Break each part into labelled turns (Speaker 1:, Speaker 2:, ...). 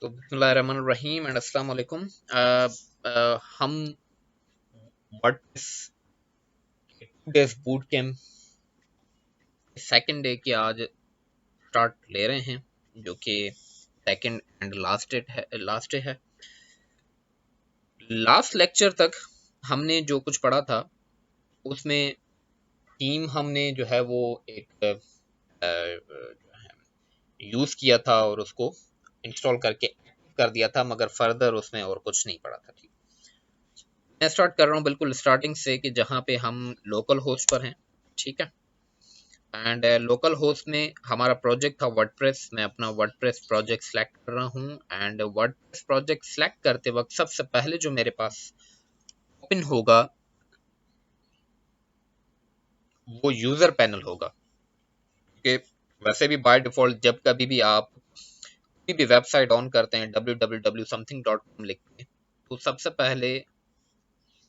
Speaker 1: तो बिस्मिल्लाहिर्रहमानिर्रहीम एंड अस्सलाम वालेकुम। हम वर्डप्रेस के 2 days boot camp second day की आज स्टार्ट ले रहे हैं, जो कि सेकंड एंड लास्ट डे है। लास्ट लेक्चर तक हमने जो कुछ पढ़ा था उसमें थीम हमने जो है वो एक यूज किया था और उसको इंस्टॉल करके कर दिया था, मगर फर्दर उसमें और कुछ नहीं पड़ा था। ठीक, मैं स्टार्ट कर रहा हूँ बिल्कुल स्टार्टिंग से कि जहाँ पे हम लोकल होस्ट पर हैं। ठीक है, एंड लोकल होस्ट में हमारा प्रोजेक्ट था वर्डप्रेस। मैं अपना वर्डप्रेस प्रोजेक्ट सेलेक्ट कर रहा हूँ एंड वर्डप्रेस प्रोजेक्ट सेलेक्ट करते वक्त सबसे पहले जो मेरे पास ओपन होगा वो यूजर पैनल होगा। कि वैसे भी बाय डिफॉल्ट जब कभी भी आप कोई भी वेबसाइट ऑन करते हैं www.something.com लिख के, तो सबसे पहले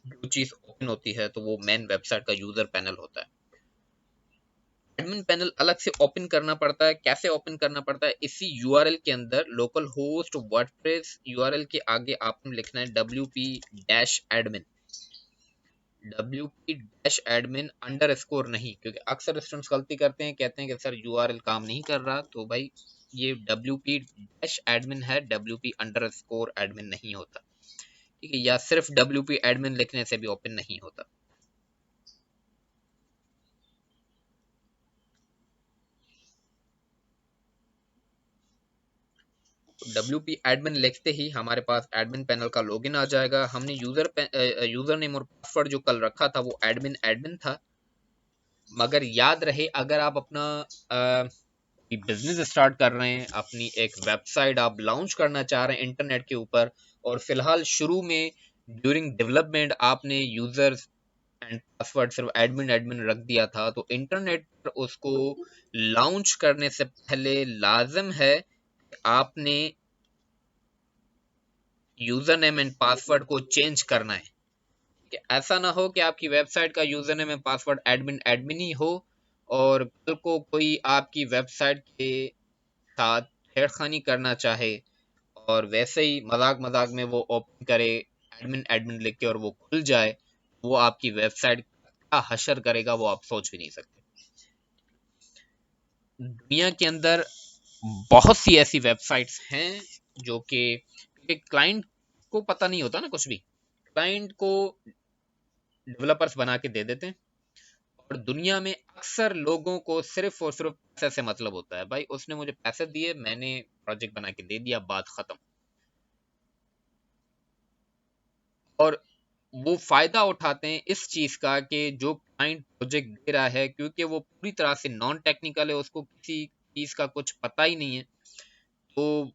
Speaker 1: जो चीज ओपन होती है तो वो मेन वेबसाइट का यूजर पैनल होता है। एडमिन पैनल अलग से ओपन करना पड़ता है। कैसे ओपन करना पड़ता है? इसी यूआरएल के अंदर लोकल होस्ट वर्डप्रेस यूआरएल के आगे आपको लिखना है wp-admin, wp-admin अंडरस्कोर नहीं, क्योंकि अक्सर स्टूडेंट्स गलती करते हैं, कहते हैं कि सर यूआरएल काम नहीं कर रहा। तो भाई ये wp-admin है, wp_admin नहीं होता। ठीक है, या सिर्फ wp-admin लिखने से भी ओपन नहीं होता। wp-admin लिखते ही हमारे पास एडमिन पैनल का लॉगिन आ जाएगा। हमने यूजर नेम और पासवर्ड जो कल रखा था वो एडमिन एडमिन था। मगर याद रहे, अगर आप अपना बिजनेस स्टार्ट कर रहे हैं, अपनी एक वेबसाइट आप लॉन्च करना चाह रहे हैं इंटरनेट के ऊपर, और फिलहाल शुरू में ड्यूरिंग डेवलपमेंट आपने यूजर एंड पासवर्ड सिर्फ एडमिन एडमिन रख दिया था, तो इंटरनेट पर उसको लॉन्च करने से पहले लाजिम है आपने यूजर नेम एंड पासवर्ड को चेंज करना है। कि ऐसा ना हो कि आपकी वेबसाइट का user name and password admin admin ही हो, और कल को कोई आपकी वेबसाइट के साथ छेड़खानी करना चाहे और वैसे ही मजाक मजाक में वो ओपन करे एडमिन एडमिन लिख के और वो खुल जाए, वो आपकी वेबसाइट का हशर करेगा, वो आप सोच भी नहीं सकते। दुनिया के अंदर बहुत सी ऐसी वेबसाइट्स हैं जो कि क्लाइंट को पता नहीं होता ना कुछ भी, क्लाइंट को डेवलपर्स बना के दे देते हैं। और दुनिया में अक्सर लोगों को सिर्फ और सिर्फ पैसे से मतलब होता है। भाई उसने मुझे पैसे दिए, मैंने प्रोजेक्ट बना के दे दिया, बात खत्म। और वो फायदा उठाते हैं इस चीज का कि जो क्लाइंट प्रोजेक्ट दे रहा है, क्योंकि वो पूरी तरह से नॉन टेक्निकल है, उसको किसी चीज का कुछ पता ही नहीं है, तो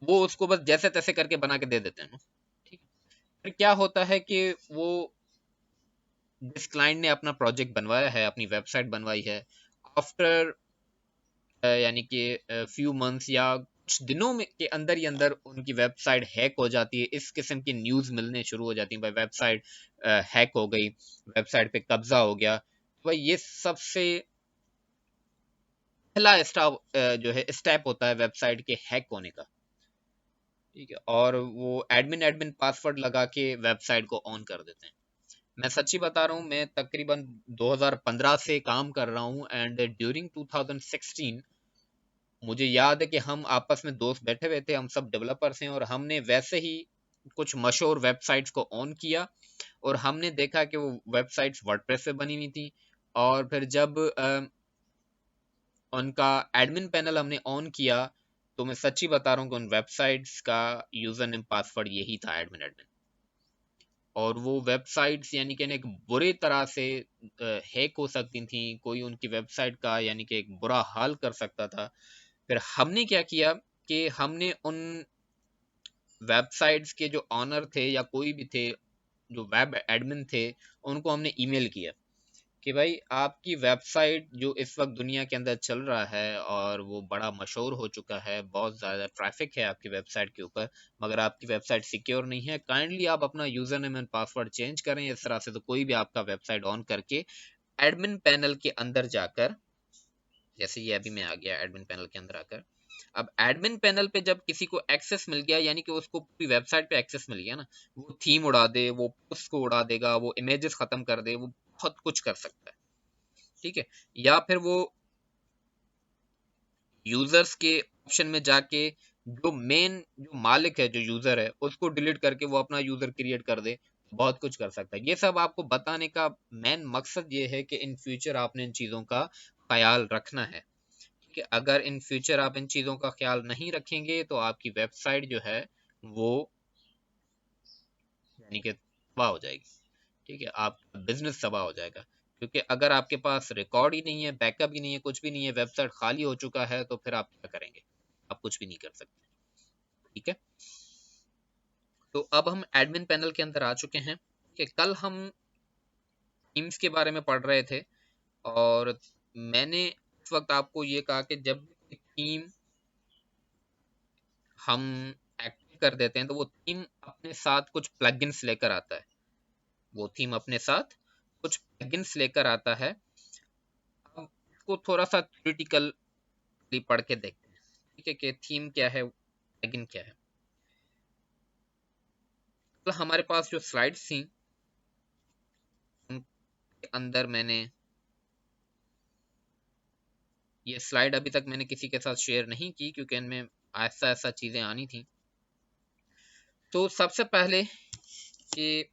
Speaker 1: वो उसको बस जैसे तैसे करके बना के दे देते हैं। ठीक है, फिर क्या होता है कि वो जिस क्लाइंट ने अपना प्रोजेक्ट बनवाया है, अपनी वेबसाइट बनवाई है, आफ्टर यानी कि फ्यू मंथ्स या कुछ दिनों में के अंदर ही अंदर उनकी वेबसाइट हैक हो जाती है। इस किस्म की न्यूज़ मिलने शुरू हो जाती है, भाई वेबसाइट हैक हो गई, वेबसाइट पे कब्जा हो गया। तो भाई ये सबसे पहला जो है स्टेप होता है वेबसाइट के हैक होने का। ठीक है, और वो एडमिन एडमिन पासवर्ड लगा के वेबसाइट को ऑन कर देते हैं। मैं सच्ची बता रहा हूँ, मैं तकरीबन 2015 से काम कर रहा हूँ एंड ड्यूरिंग 2016 मुझे याद है कि हम आपस में दोस्त बैठे हुए थे, हम सब डेवलपर्स हैं, और हमने वैसे ही कुछ मशहूर वेबसाइट्स को ऑन किया और हमने देखा कि वो वेबसाइट्स वर्डप्रेस पे बनी हुई थी। और फिर जब उनका एडमिन पैनल हमने ऑन किया, तो मैं सच्ची बता रहा हूँ कि उन वेबसाइट्स का यूजर नेम पासवर्ड यही था, एडमिन एडमिन। और वो वेबसाइट्स यानी कि एक बुरी तरह से हैक हो सकती थी, कोई उनकी वेबसाइट का यानी कि एक बुरा हाल कर सकता था। फिर हमने क्या किया कि हमने उन वेबसाइट्स के जो ऑनर थे या कोई भी थे जो वेब एडमिन थे, उनको हमने ईमेल किया कि भाई आपकी वेबसाइट जो इस वक्त दुनिया के अंदर चल रहा है और वो बड़ा मशहूर हो चुका है, बहुत ज़्यादा ट्रैफिक है आपकी वेबसाइट के ऊपर, मगर आपकी वेबसाइट सिक्योर नहीं है। काइंडली आप अपना user name and password change करें। इस तरह से तो कोई भी आपका वेबसाइट ऑन करके एडमिन पैनल के अंदर जाकर, जैसे ये अभी मैं आ गया एडमिन पैनल के अंदर आकर, अब एडमिन पैनल पे जब किसी को एक्सेस मिल गया, यानी कि उसको पूरी वेबसाइट पे एक्सेस मिल गया ना, वो थीम उड़ा दे, वो पोस्ट को उड़ा देगा, वो इमेजेस खत्म कर दे, वो बहुत कुछ कर सकता है, ठीक है। या फिर वो यूजर्स के ऑप्शन में जाके जो मेन जो मालिक है, जो यूजर है, उसको डिलीट करके वो अपना यूजर क्रिएट कर दे, बहुत कुछ कर सकता है। ये सब आपको बताने का मेन मकसद ये है कि इन फ्यूचर आपने इन चीजों का ख्याल रखना है कि अगर इन फ्यूचर आप इन चीजों का ख्याल नहीं रखेंगे तो आपकी वेबसाइट जो है वो यानी कि तबाह हो जाएगी, ठीक है, आपका बिजनेस तबाह हो जाएगा। क्योंकि अगर आपके पास रिकॉर्ड ही नहीं है, बैकअप ही नहीं है, कुछ भी नहीं है, वेबसाइट खाली हो चुका है, तो फिर आप क्या करेंगे? आप कुछ भी नहीं कर सकते, ठीक है। तो अब हम एडमिन पैनल के अंदर आ चुके हैं कि कल हम थीम्स के बारे में पढ़ रहे थे, और मैंने उस वक्त आपको ये कहा कि जब थीम हम एक्टिव कर देते हैं तो वो थीम अपने साथ कुछ प्लगइन्स लेकर आता है, वो थीम अपने साथ कुछ प्लगइन्स लेकर आता है। अब इसको थोड़ा सा थ्योरेटिकली पढ़ के देखते हैं, ठीक है, कि थीम क्या है, प्लगइन क्या है। तो हमारे पास जो स्लाइड्स थी उनके अंदर मैंने ये स्लाइड अभी तक मैंने किसी के साथ शेयर नहीं की, क्योंकि इनमें ऐसा ऐसा चीजें आनी थी। तो सबसे पहले कि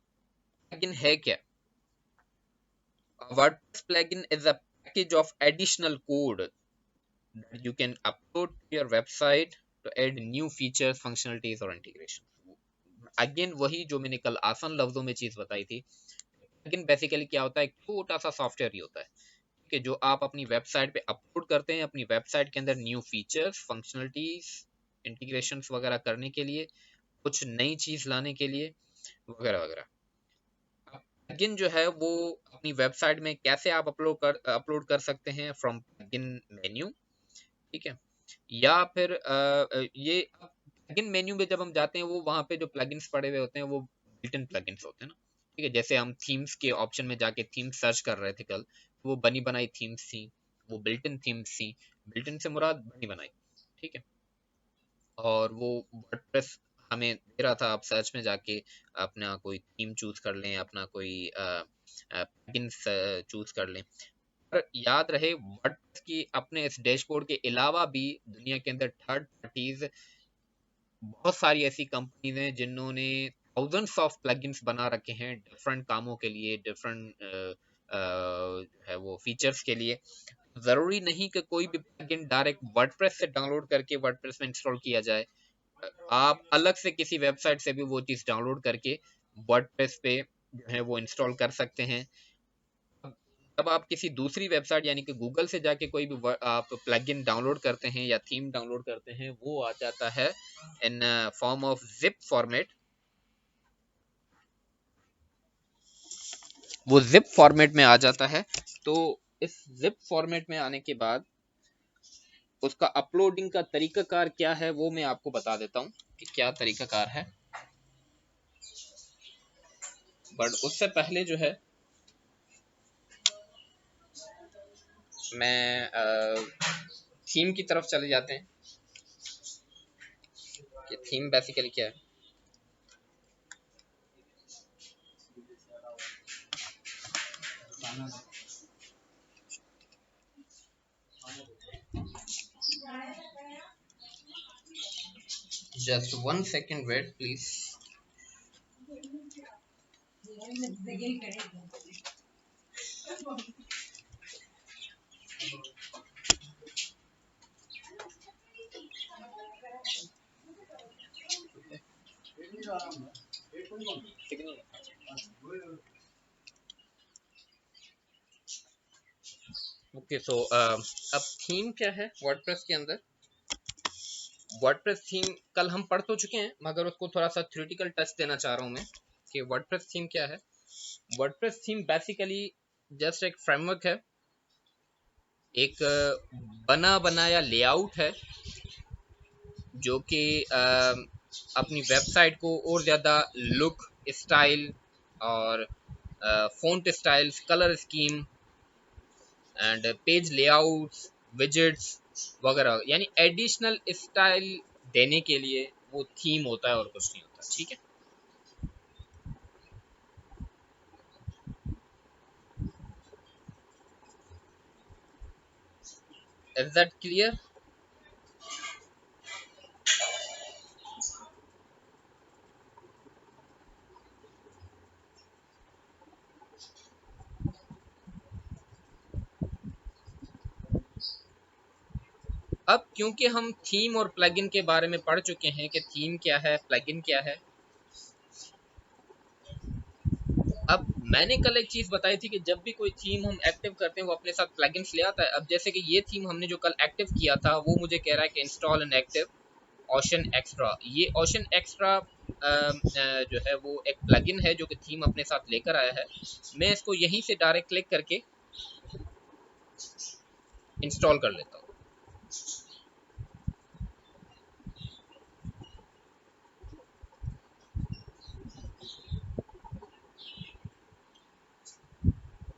Speaker 1: प्लगइन है क्या? WordPress plugin is a package of additional code that you can upload to your website to add new features, functionalities और integration. अगेन वही जो मैंने कल आसान लफ्जों में चीज बताई थी, लेकिन बेसिकली क्या होता है, एक छोटा सा सॉफ्टवेयर ही होता है कि जो आप अपनी वेबसाइट पे अपलोड करते हैं, अपनी वेबसाइट के अंदर न्यू फीचर्स, फंक्शनलिटीज, इंटीग्रेशंस वगैरह करने के लिए, कुछ नई चीज लाने के लिए, वगैरह वगैरह। प्लगइन जो है वो अपनी वेबसाइट में कैसे आप अपलोड कर सकते हैं फ्रॉम प्लगइन मेन्यू, ठीक है। या फिर ये प्लगइन मेन्यू में जब हम जाते हैं, वो वहाँ पे जो प्लगइन्स पड़े हुए होते हैं वो बिल्ट इन प्लगइन्स होते हैं ना, ठीक है। जैसे हम थीम्स के ऑप्शन में जाके थीम सर्च कर रहे थे कल, वो बनी बनाई थीम्स थी, वो बिल्ट इन थीम्स थी, बिल्ट इन से मुराद बनी बनाई, ठीक है। और वो वर्डप्रेस हमें दे रहा था, आप सर्च में जाके अपना कोई थीम चूज कर लें, अपना कोई प्लगइन चूज कर लें। पर याद रहे, वर्डप्रेस की अपने इस डैशबोर्ड के अलावा भी दुनिया के अंदर थर्ड पार्टीज बहुत सारी ऐसी कंपनीज हैं जिन्होंने थाउजेंड्स ऑफ प्लगइन्स बना रखे हैं डिफरेंट कामों के लिए, डिफरेंट है वो फीचर्स के लिए। जरूरी नहीं कि कोई भी प्लगइन डायरेक्ट वर्डप्रेस से डाउनलोड करके वर्डप्रेस में इंस्टॉल किया जाए, आप अलग से किसी वेबसाइट से भी वो चीज डाउनलोड करके वर्डप्रेस पे जो है वो इंस्टॉल कर सकते हैं। जब आप किसी दूसरी वेबसाइट यानी कि गूगल से जाके कोई भी आप प्लगइन डाउनलोड करते हैं या थीम डाउनलोड करते हैं, वो आ जाता है in form of zip format. वो जिप फॉर्मेट में आ जाता है। तो इस जिप फॉर्मेट में आने के बाद उसका अपलोडिंग का तरीकाकार क्या है वो मैं आपको बता देता हूँ कि क्या तरीकाकार है। बट उससे पहले जो है मैं थीम की तरफ चले जाते हैं कि थीम बेसिकली क्या है। Just 1 second wait please. Okay, so अब थीम क्या है वर्डप्रेस के अंदर। वर्डप्रेस थीम कल हम पढ़ तो चुके हैं, मगर उसको थोड़ा सा थ्योरेटिकल टच देना चाह रहा हूँ मैं कि वर्डप्रेस थीम क्या है। वर्डप्रेस थीम बेसिकली जस्ट एक फ्रेमवर्क है, एक बना बनाया लेआउट है जो कि अपनी वेबसाइट को और ज़्यादा लुक, स्टाइल और font styles, colour scheme and page layouts, widgets वगैरह, यानी एडिशनल स्टाइल देने के लिए वो थीम होता है और कुछ नहीं होता। ठीक है, इज दैट क्लियर? अब क्योंकि हम थीम और प्लगइन के बारे में पढ़ चुके हैं कि थीम क्या है, प्लगइन क्या है, अब मैंने कल एक चीज बताई थी कि जब भी कोई थीम हम एक्टिव करते हैं वो अपने साथ प्लगइन्स ले आता है। अब जैसे कि ये थीम हमने जो कल एक्टिव किया था वो मुझे कह रहा है कि install and active ocean extra. ये ओशन एक्स्ट्रा जो है वो एक प्लगइन है जो कि थीम अपने साथ लेकर आया है। मैं इसको यहीं से डायरेक्ट क्लिक करके इंस्टॉल कर लेता हूँ।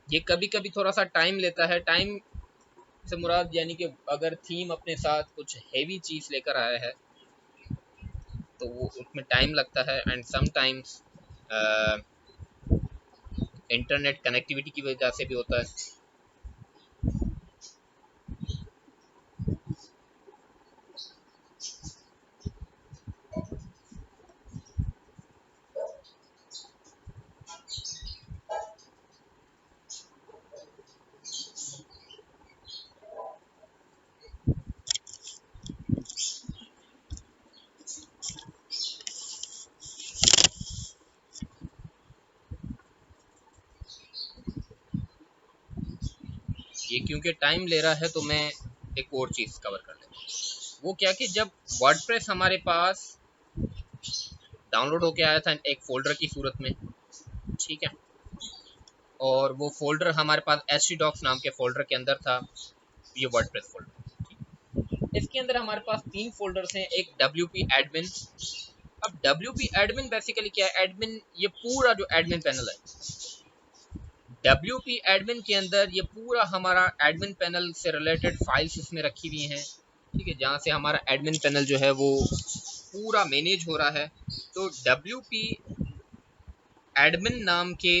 Speaker 1: ये कभी कभी थोड़ा सा टाइम लेता है। टाइम से मुराद यानी कि अगर थीम अपने साथ कुछ हेवी चीज लेकर आया है तो वो उसमें टाइम लगता है। एंड समटाइम्स इंटरनेट कनेक्टिविटी की वजह से भी होता है। ये क्योंकि टाइम ले रहा है तो मैं एक और चीज़ कवर कर लेता हूँ। वो क्या कि जब वर्डप्रेस हमारे पास डाउनलोड होके आया था एक फ़ोल्डर की सूरत में, ठीक है, और वो फ़ोल्डर हमारे पास htdocs नाम के फ़ोल्डर के अंदर था, ये वर्डप्रेस फ़ोल्डर। इसके अंदर हमारे पास 3 फ़ोल्डर्स हैं। एक wp एडमिन। अब wp एडमिन बेसिकली क्या है? एडमिन ये पूरा जो एडमिन पैनल है, WP एडमिन के अंदर ये पूरा हमारा एडमिन पैनल से रिलेटेड फाइल्स इसमें रखी हुई हैं। ठीक है, जहाँ से हमारा एडमिन पैनल जो है वो पूरा मैनेज हो रहा है। तो WP एडमिन नाम के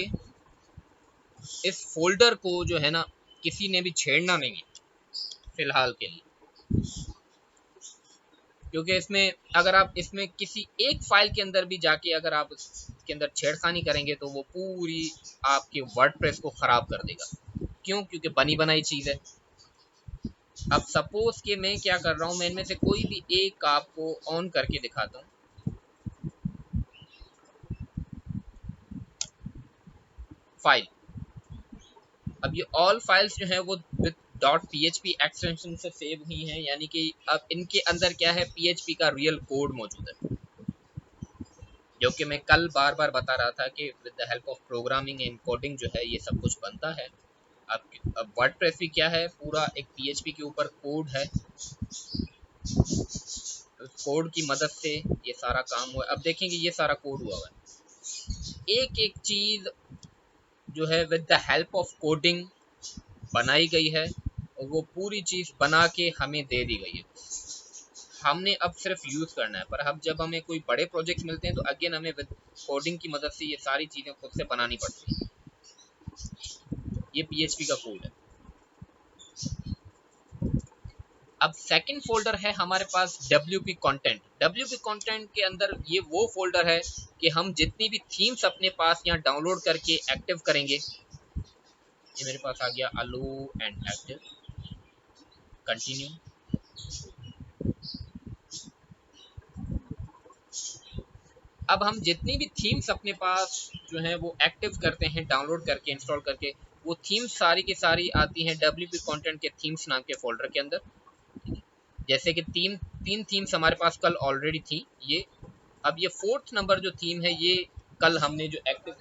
Speaker 1: इस फोल्डर को जो है ना किसी ने भी छेड़ना नहीं है फिलहाल के लिए, क्योंकि इसमें अगर आप इसमें किसी एक फाइल के अंदर भी जाके अगर आप इसके अंदर छेड़खानी करेंगे तो वो पूरी आपके वर्डप्रेस को ख़राब कर देगा। क्यों? क्योंकि बनी बनाई चीज़ है। अब सपोज कि मैं क्या कर रहा हूँ, मैं इनमें से कोई भी एक आपको ऑन करके दिखाता हूँ। फाइल, अब ये ऑल फाइल्स जो हैं वो विद डॉट php एक्सटेंशन से सेव हुई हैं, यानी कि अब इनके अंदर क्या है, php का रियल कोड मौजूद है, जो कि मैं कल बार बार बता रहा था कि with the help of programming and coding जो है ये सब कुछ बनता है। अब वर्डप्रेस भी क्या है, पूरा एक php के ऊपर कोड है, उस कोड की मदद से ये सारा काम हुआ। अब देखेंगे ये सारा कोड हुआ है, एक एक चीज जो है with the help of coding बनाई गई है, और वो पूरी चीज बना के हमें दे दी गई है। हमने अब सिर्फ यूज करना है। पर अब जब हमें कोई बड़े प्रोजेक्ट मिलते हैं तो अगेन हमें विद कोडिंग की मदद से ये सारी चीजें खुद से बनानी पड़ती है। ये PHP का कोड है। अब सेकंड फोल्डर है हमारे पास WP कंटेंट। WP कंटेंट के अंदर ये वो फोल्डर है कि हम जितनी भी थीम्स अपने पास यहाँ डाउनलोड करके एक्टिव करेंगे, ये मेरे पास आ गया अलो एंड एक्टिव, कंटिन्यू। अब हम जितनी भी थीम्स अपने पास जो है वो एक्टिव करते हैं डाउनलोड करके इंस्टॉल करके, वो थीम्स सारी की सारी आती हैं WP कंटेंट के थीम्स नाम के फोल्डर के अंदर। जैसे कि तीन तीन थीम्स हमारे पास कल ऑलरेडी थी ये। अब ये फोर्थ नंबर जो थीम है ये कल हमने जो एक्टिव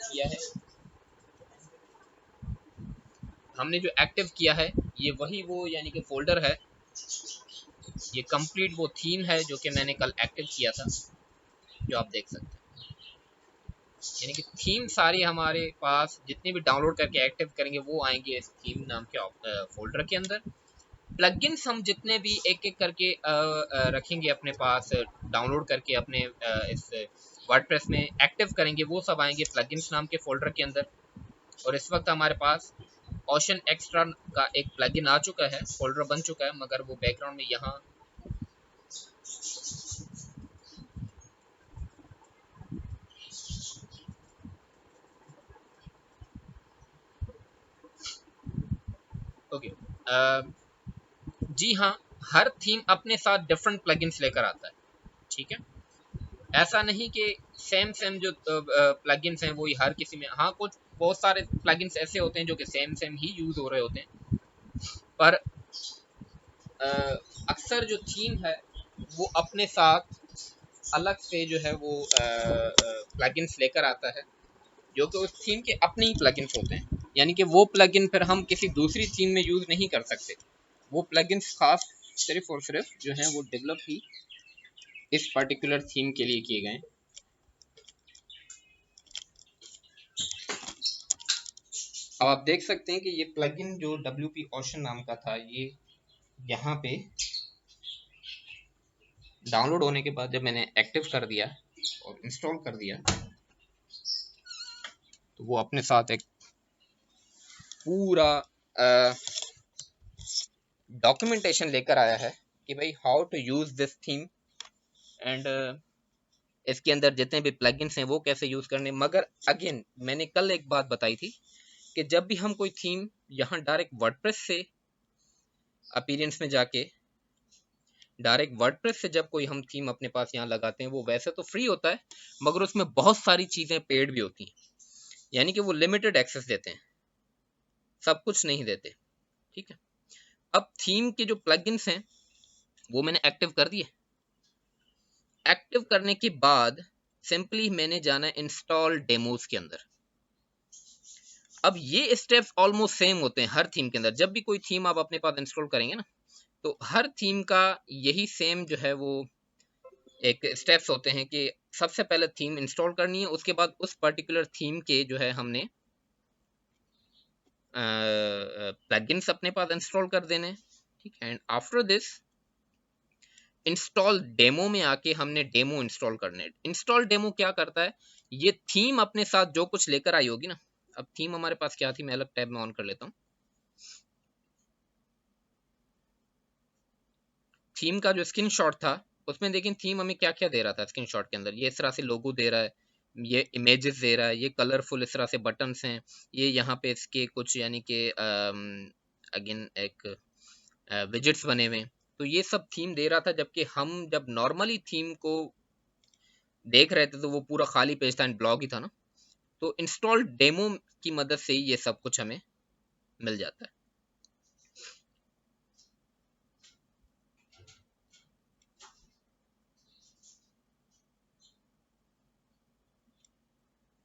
Speaker 1: किया है, ये वही वो यानी कि फोल्डर है, ये कंप्लीट वो थीम है जो कि मैंने कल एक्टिव किया था, जो आप देख सकते हैं। यानी कि थीम सारी हमारे पास जितनी भी डाउनलोड करके एक्टिव करेंगे वो आएंगे इस थीम नाम के फोल्डर के अंदर। प्लगइन्स हम जितने भी एक एक करके रखेंगे अपने पास, डाउनलोड करके अपने इस वर्डप्रेस में एक्टिव करेंगे, वो सब आएंगे प्लगइन्स नाम के फोल्डर के अंदर। और इस वक्त हमारे पास ओशन एक्स्ट्रा का एक प्लगइन आ चुका है, फोल्डर बन चुका है, मगर वो बैकग्राउंड में यहाँ ओके। जी हाँ, हर थीम अपने साथ डिफरेंट प्लगइन्स लेकर आता है, ठीक है। ऐसा नहीं कि सेम सेम जो प्लगइन्स हैं वो ही हर किसी में, हाँ कुछ बहुत सारे प्लगइन्स ऐसे होते हैं जो कि सेम सेम ही यूज हो रहे होते हैं, पर अक्सर जो थीम है वो अपने साथ अलग से जो है वो प्लगइन्स लेकर आता है, जो कि उस थीम के अपने ही प्लगइन्स होते हैं। यानी कि वो प्लगइन फिर हम किसी दूसरी थीम में यूज नहीं कर सकते। वो प्लगइन्स खास सिर्फ और सिर्फ जो है वो डेवलप ही इस पर्टिकुलर थीम के लिए किए गए। अब आप देख सकते हैं कि ये प्लगइन जो WP ओशन नाम का था, ये यहाँ पे डाउनलोड होने के बाद जब मैंने एक्टिव कर दिया और इंस्टॉल कर दिया, तो वो अपने साथ एक पूरा डॉक्यूमेंटेशन लेकर आया है कि भाई how to use this theme, and इसके अंदर जितने भी प्लगइन्स हैं वो कैसे यूज करने। मगर अगेन मैंने कल एक बात बताई थी कि जब भी हम कोई थीम यहाँ डायरेक्ट वर्डप्रेस से अपीयरेंस में जाके डायरेक्ट वर्डप्रेस से जब कोई हम थीम अपने पास यहाँ लगाते हैं, वो वैसे तो फ्री होता है, मगर उसमें बहुत सारी चीजें पेड भी होती हैं। यानी कि वो लिमिटेड एक्सेस देते हैं, सब कुछ नहीं देते, ठीक है। अब थीम के जो प्लगइन्स हैं वो मैंने एक्टिव कर दिए। एक्टिव करने के बाद सिंपली मैंने जाना है इंस्टॉल डेमोज के अंदर। अब ये स्टेप्स ऑलमोस्ट सेम होते हैं हर थीम के अंदर। जब भी कोई थीम आप अपने पास इंस्टॉल करेंगे ना, तो हर थीम का यही सेम जो है वो एक स्टेप्स होते हैं कि सबसे पहले थीम इंस्टॉल करनी है, उसके बाद उस पर्टिकुलर थीम के जो है हमने प्लगइन्स अपने पास इंस्टॉल कर देने, ठीक है। And after this install demo में आके हमने डेमो इंस्टॉल करने। इंस्टॉल डेमो क्या करता है, ये थीम अपने साथ जो कुछ लेकर आई होगी ना, अब थीम हमारे पास क्या थी, मैं अलग टैब में ऑन कर लेता हूँ। थीम का जो स्क्रीनशॉट था उसमें देखिए थीम हमें क्या क्या दे रहा था स्क्रीनशॉट के अंदर। ये इस तरह से लोगो दे रहा है, ये इमेजेस दे रहा है, ये कलरफुल इस तरह से बटन्स हैं, ये यहाँ पे इसके कुछ यानी कि अगेन एक विजेट्स बने हुए हैं। तो ये सब थीम दे रहा था, जबकि हम जब नॉर्मली थीम को देख रहे थे तो वो पूरा खाली पेज था एंड ब्लॉग ही था ना। तो इंस्टॉल डेमो की मदद से ही ये सब कुछ हमें मिल जाता है।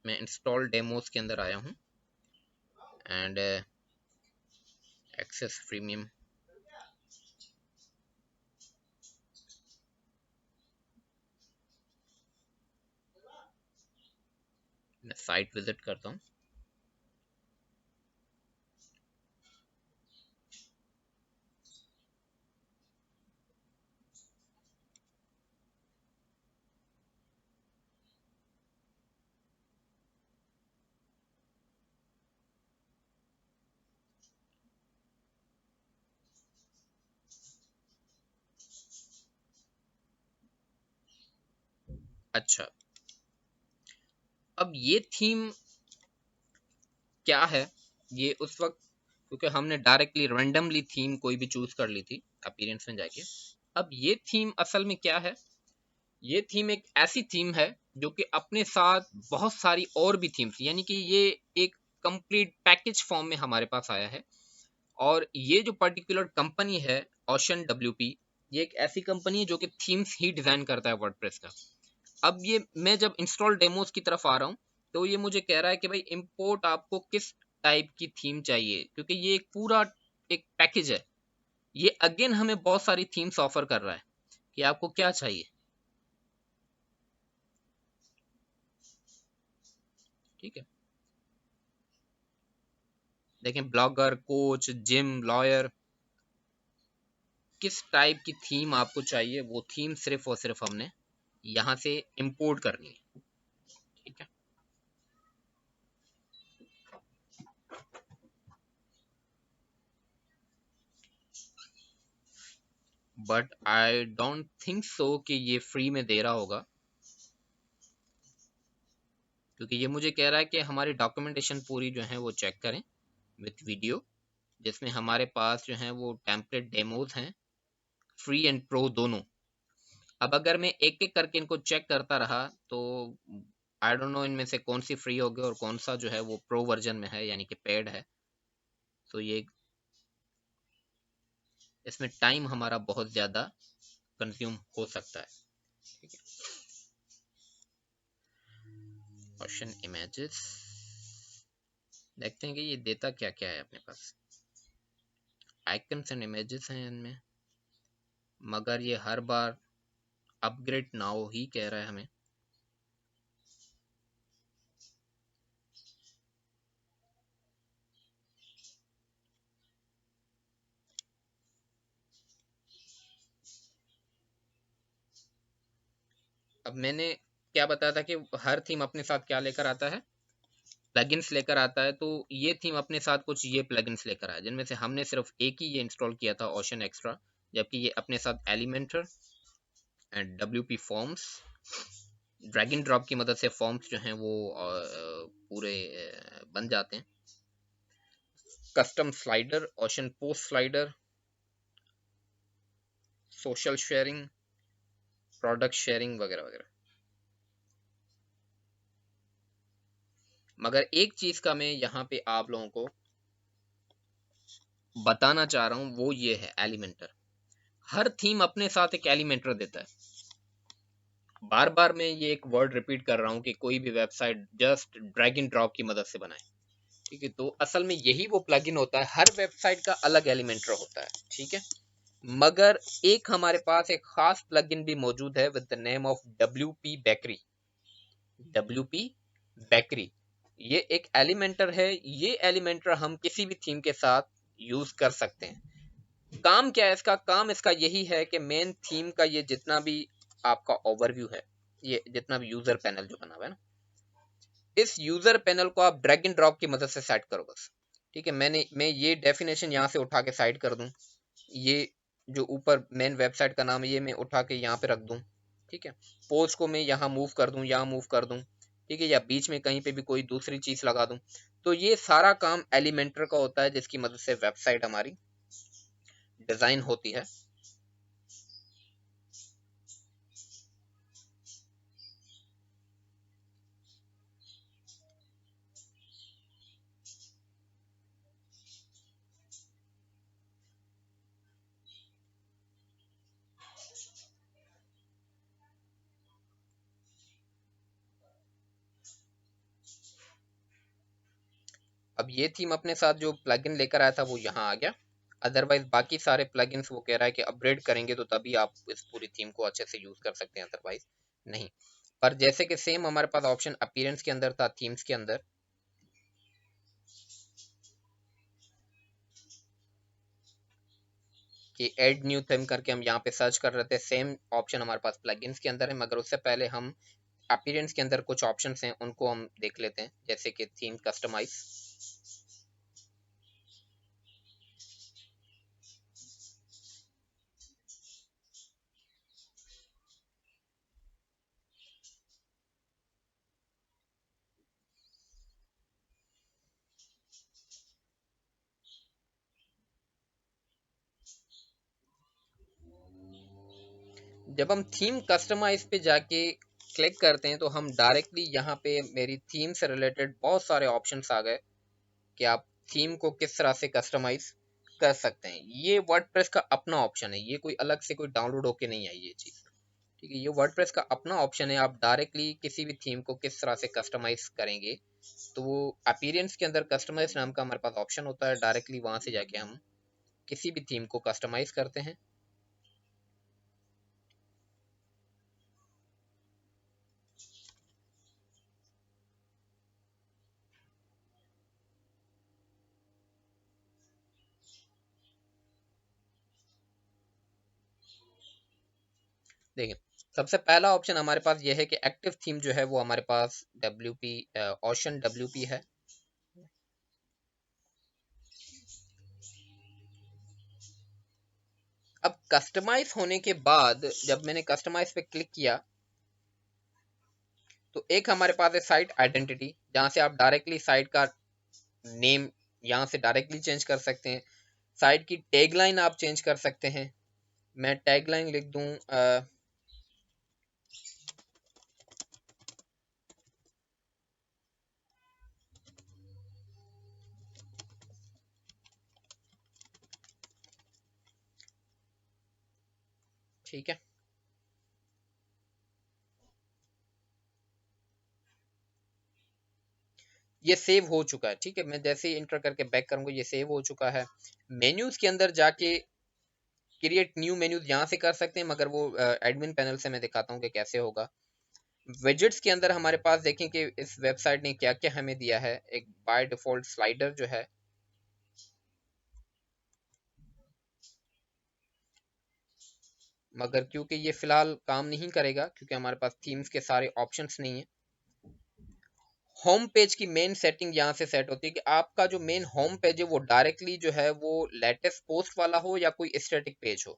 Speaker 1: मैं इंस्टॉल डेमोज के अंदर आया हूँ एंड एक्सेस प्रीमियम, मैं साइट विजिट करता हूँ। अच्छा, अब ये थीम क्या है, ये उस वक्त क्योंकि हमने डायरेक्टली रैंडमली थीम कोई भी चूज कर ली थी अपीयरेंस में जाके। अब ये थीम असल में क्या है, ये थीम एक ऐसी थीम है जो कि अपने साथ बहुत सारी और भी थीम्स, यानी कि ये एक कंप्लीट पैकेज फॉर्म में हमारे पास आया है। और ये जो पर्टिकुलर कंपनी है ओशन WP, ये एक ऐसी कंपनी है जो कि थीम्स ही डिजाइन करता है वर्डप्रेस का। अब ये मैं जब इंस्टॉल डेमोज की तरफ आ रहा हूँ, तो ये मुझे कह रहा है कि भाई इंपोर्ट आपको किस टाइप की थीम चाहिए, क्योंकि ये एक पूरा एक पैकेज है। ये अगेन हमें बहुत सारी थीम्स ऑफर कर रहा है कि आपको क्या चाहिए, ठीक है। देखें ब्लॉगर, कोच, जिम, लॉयर, किस टाइप की थीम आपको चाहिए, वो थीम सिर्फ और सिर्फ हमने यहाँ से इंपोर्ट करनी है, ठीक है। But I don't think so कि ये फ्री में दे रहा होगा, क्योंकि ये मुझे कह रहा है कि हमारी डॉक्यूमेंटेशन पूरी जो है वो चेक करें विथ वीडियो, जिसमें हमारे पास जो है वो टेम्पलेट डेमोज हैं, फ्री एंड प्रो दोनों। अब अगर मैं एक एक करके इनको चेक करता रहा तो आई डोंट नो इनमें से कौन सी फ्री होगी और कौन सा जो है वो प्रो वर्जन में है, यानी कि पेड है। तो ये इसमें टाइम हमारा बहुत ज़्यादा कंज्यूम हो सकता है, ठीक है। क्वेश्चन इमेजेस देखते हैं कि ये देता क्या क्या है अपने पास। आइकन्स एंड इमेजेस हैं इनमें, मगर ये हर बार अपग्रेड नाउ ही कह रहा है हमें। अब मैंने क्या बताया था कि हर थीम अपने साथ क्या लेकर आता है, प्लगइन्स लेकर आता है। तो ये थीम अपने साथ कुछ ये प्लगइन्स लेकर आया, जिनमें से हमने सिर्फ एक ही ये इंस्टॉल किया था, ओशन एक्स्ट्रा, जबकि ये अपने साथ Elementor and WP forms, drag and drop की मदद से फॉर्म्स जो हैं वो पूरे बन जाते हैं, custom slider, ocean post slider, social sharing, product sharing वगैरह वगैरह। मगर एक चीज का मैं यहाँ पे आप लोगों को बताना चाह रहा हूँ, वो ये है एलिमेंटर। हर थीम अपने साथ एक एलिमेंटर देता है। बार बार मैं ये एक वर्ड रिपीट कर रहा हूँ कि कोई भी website just drag and drop की मदद से बनाए, ठीक है। तो असल में यही वो प्लगइन होता है, हर वेबसाइट का अलग एलिमेंटर होता है, ठीक है। मगर एक हमारे पास एक खास प्लगइन भी मौजूद है with the name of WP bakery. WP bakery ये एक एलिमेंटर है। ये एलिमेंटर हम किसी भी थीम के साथ यूज कर सकते हैं। काम क्या है इसका? काम इसका यही है कि मेन थीम का ये जितना भी आपका ओवरव्यू है, ये जितना भी यूजर पैनल जो बना हुआ है ना, इस यूजर पैनल को आप ड्रैग एंड ड्रॉप की मदद से सेट करो बस, ठीक है। मैं ये डेफिनेशन यहाँ से उठा के साइड कर दूं, ये जो ऊपर मेन वेबसाइट का नाम है ये मैं उठा के यहाँ पे रख दूं, ठीक है। पोस्ट को मैं यहाँ मूव कर दूं, यहाँ मूव कर दूं, ठीक है, या बीच में कहीं पे भी कोई दूसरी चीज लगा दूं। तो ये सारा काम एलिमेंटर का होता है, जिसकी मदद से वेबसाइट हमारी डिजाइन होती है। अब ये थीम अपने साथ जो प्लगइन लेकर आया था वो यहाँ आ गया। अदरवाइज बाकी सारे प्लगइन्स वो कह रहा है कि अपग्रेड करेंगे तो तभी आप इस पूरी थीम को अच्छे से यूज कर सकते हैं, अदरवाइज नहीं। पर जैसे कि सेम हमारे पास ऑप्शन अपीयरेंस के अंदर था, थीम्स के अंदर, कि ऐड न्यू थीम करके हम यहाँ पे सर्च कर रहे थे, सेम ऑप्शन हमारे पास प्लगइन्स के अंदर है। मगर उससे पहले हम अपीयरेंस के अंदर कुछ ऑप्शंस हैं उनको हम देख लेते हैं, जैसे कि थीम कस्टमाइज। जब हम थीम कस्टमाइज पे जाके क्लिक करते हैं तो हम डायरेक्टली यहाँ पे मेरी थीम से रिलेटेड बहुत सारे ऑप्शंस आ गए कि आप थीम को किस तरह से कस्टमाइज कर सकते हैं। ये वर्डप्रेस का अपना ऑप्शन है, ये कोई अलग से कोई डाउनलोड होके नहीं आई ये चीज़, ठीक है। ये वर्डप्रेस का अपना ऑप्शन है, आप डायरेक्टली किसी भी थीम को किस तरह से कस्टमाइज करेंगे। तो वो अपीयरेंस के अंदर कस्टमाइज नाम का हमारे पास ऑप्शन होता है, डायरेक्टली वहाँ से जाके हम किसी भी थीम को कस्टमाइज करते हैं। देखिए, सबसे पहला ऑप्शन हमारे पास ये है कि एक्टिव थीम जो है वो हमारे पास WP ओशन WP है। अब कस्टमाइज होने के बाद जब मैंने कस्टमाइज पे क्लिक किया तो एक हमारे पास है साइट आइडेंटिटी, जहां से आप डायरेक्टली साइट का नेम यहाँ से डायरेक्टली चेंज कर सकते हैं। साइट की टैगलाइन आप चेंज कर सकते हैं। मैं टैगलाइन लिख दूं ठीक है, ये सेव हो चुका है। ठीक है, मैं जैसे ही इंटर करके बैक करूंगा ये सेव हो चुका है। मेन्यूज के अंदर जाके क्रिएट न्यू मेन्यूज यहाँ से कर सकते हैं, मगर वो एडमिन पैनल से मैं दिखाता हूँ कि कैसे होगा। विजेट्स के अंदर हमारे पास देखें कि इस वेबसाइट ने क्या क्या हमें दिया है। एक बाय डिफॉल्ट स्लाइडर जो है, मगर क्योंकि ये फिलहाल काम नहीं करेगा क्योंकि हमारे पास थीम्स के सारे ऑप्शंस नहीं है। होम पेज की मेन सेटिंग यहाँ से सेट होती है कि आपका जो मेन होम पेज है वो डायरेक्टली जो है वो लेटेस्ट पोस्ट वाला हो या कोई स्टैटिक पेज हो।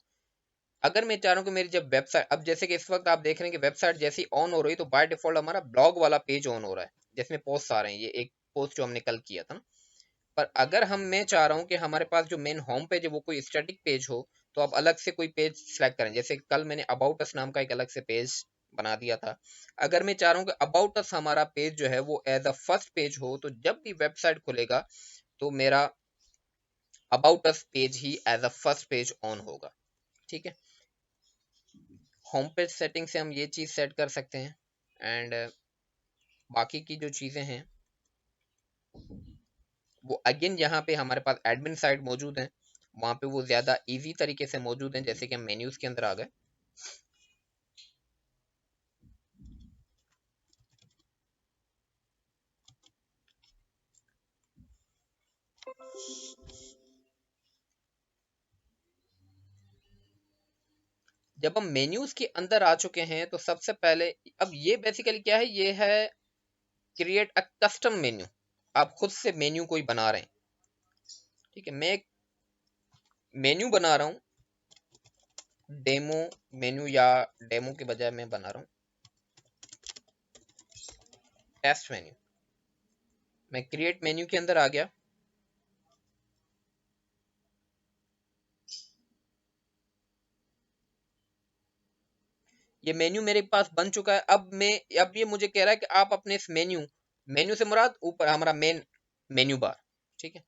Speaker 1: अगर मैं चाह रहा हूँ कि मेरी जब वेबसाइट, अब जैसे कि इस वक्त आप देख रहे हैं कि वेबसाइट जैसी ऑन हो रही है तो बाय डिफॉल्ट हमारा ब्लॉग वाला पेज ऑन हो रहा है जिसमें पोस्ट आ रहे हैं। ये एक पोस्ट जो हमने कल किया था ना। पर अगर मैं चाह रहा हूँ कि हमारे पास जो मेन होम पेज है वो कोई स्टैटिक पेज हो, तो आप अलग से कोई पेज सेलेक्ट करें। जैसे कल मैंने अबाउट अस नाम का एक अलग से पेज बना दिया था। अगर मैं चाह रहा हूँ कि अबाउट अस हमारा पेज जो है वो एज अ फर्स्ट पेज हो, तो जब भी वेबसाइट खुलेगा तो मेरा अबाउट अस पेज ही as a first page on होगा। ठीक है, होम पेज सेटिंग से हम ये चीज़ सेट कर सकते हैं। एंड बाकी की जो चीज़ें हैं वो अगेन यहाँ पे हमारे पास एडमिन साइड मौजूद है, वहाँ पे वो ज़्यादा इजी तरीके से मौजूद हैं। जैसे कि हम मेन्यूज़ के अंदर आ गए। जब हम मेन्यूज़ के अंदर आ चुके हैं तो सबसे पहले, अब ये बेसिकली क्या है, ये है क्रिएट अ कस्टम मेन्यू। आप खुद से मेन्यू कोई बना रहे हैं। ठीक है, मैं एक मेन्यू बना रहा हूँ, डेमो मेन्यू, या डेमो के बजाय मैं बना रहा हूँ टेस्ट मेन्यू। मैं क्रिएट मेन्यू के अंदर आ गया। ये मेन्यू मेरे पास बन चुका है। अब ये मुझे कह रहा है कि आप अपने इस मेन्यू, मेन्यू से मुराद ऊपर हमारा मेन मेन्यू बार। ठीक है,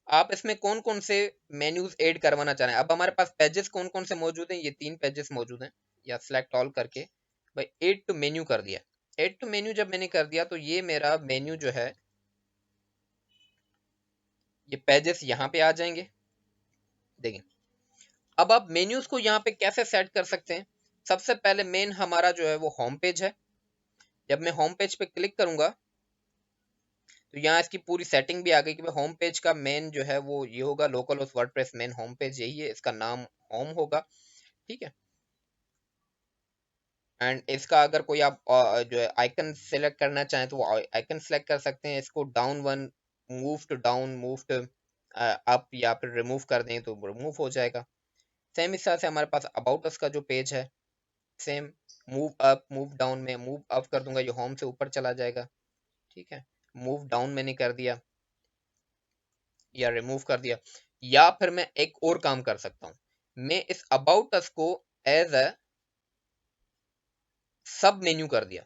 Speaker 1: आप इसमें कौन कौन से मेन्यूज ऐड करवाना चाह रहे हैं। अब हमारे पास पेजेस कौन कौन से मौजूद हैं, ये 3 पेजेस मौजूद हैं। या सिलेक्ट ऑल करके भाई ऐड टू मेन्यू कर दिया। ऐड टू मेन्यू जब मैंने कर दिया तो ये मेरा मेन्यू जो है, ये पेजेस यहाँ पे आ जाएंगे। देखिए, अब आप मेन्यूज को यहाँ पे कैसे सेट कर सकते हैं। सबसे पहले मेन हमारा जो है वो होम पेज है। जब मैं होम पेज पे क्लिक करूंगा तो यहाँ इसकी पूरी सेटिंग भी आ गई कि भाई होम पेज का मेन जो है वो ये होगा, local host WordPress main home page यही है, इसका नाम होम होगा। ठीक है, एंड इसका अगर कोई आप जो है आइकन सेलेक्ट करना चाहें तो वो आइकन सेलेक्ट कर सकते हैं। इसको down one, move to down, move to up, या फिर रिमूव कर दें तो रिमूव हो जाएगा। सेम इस तरह से हमारे पास अबाउट अस का जो पेज है, same move up move down में मूव अप कर दूंगा, ये होम से ऊपर चला जाएगा। ठीक है, मूव डाउन मैंने कर दिया या रिमूव कर दिया। या फिर मैं एक और काम कर सकता हूँ, मैं इस अबाउट अस को एज अ सब मेन्यू कर दिया।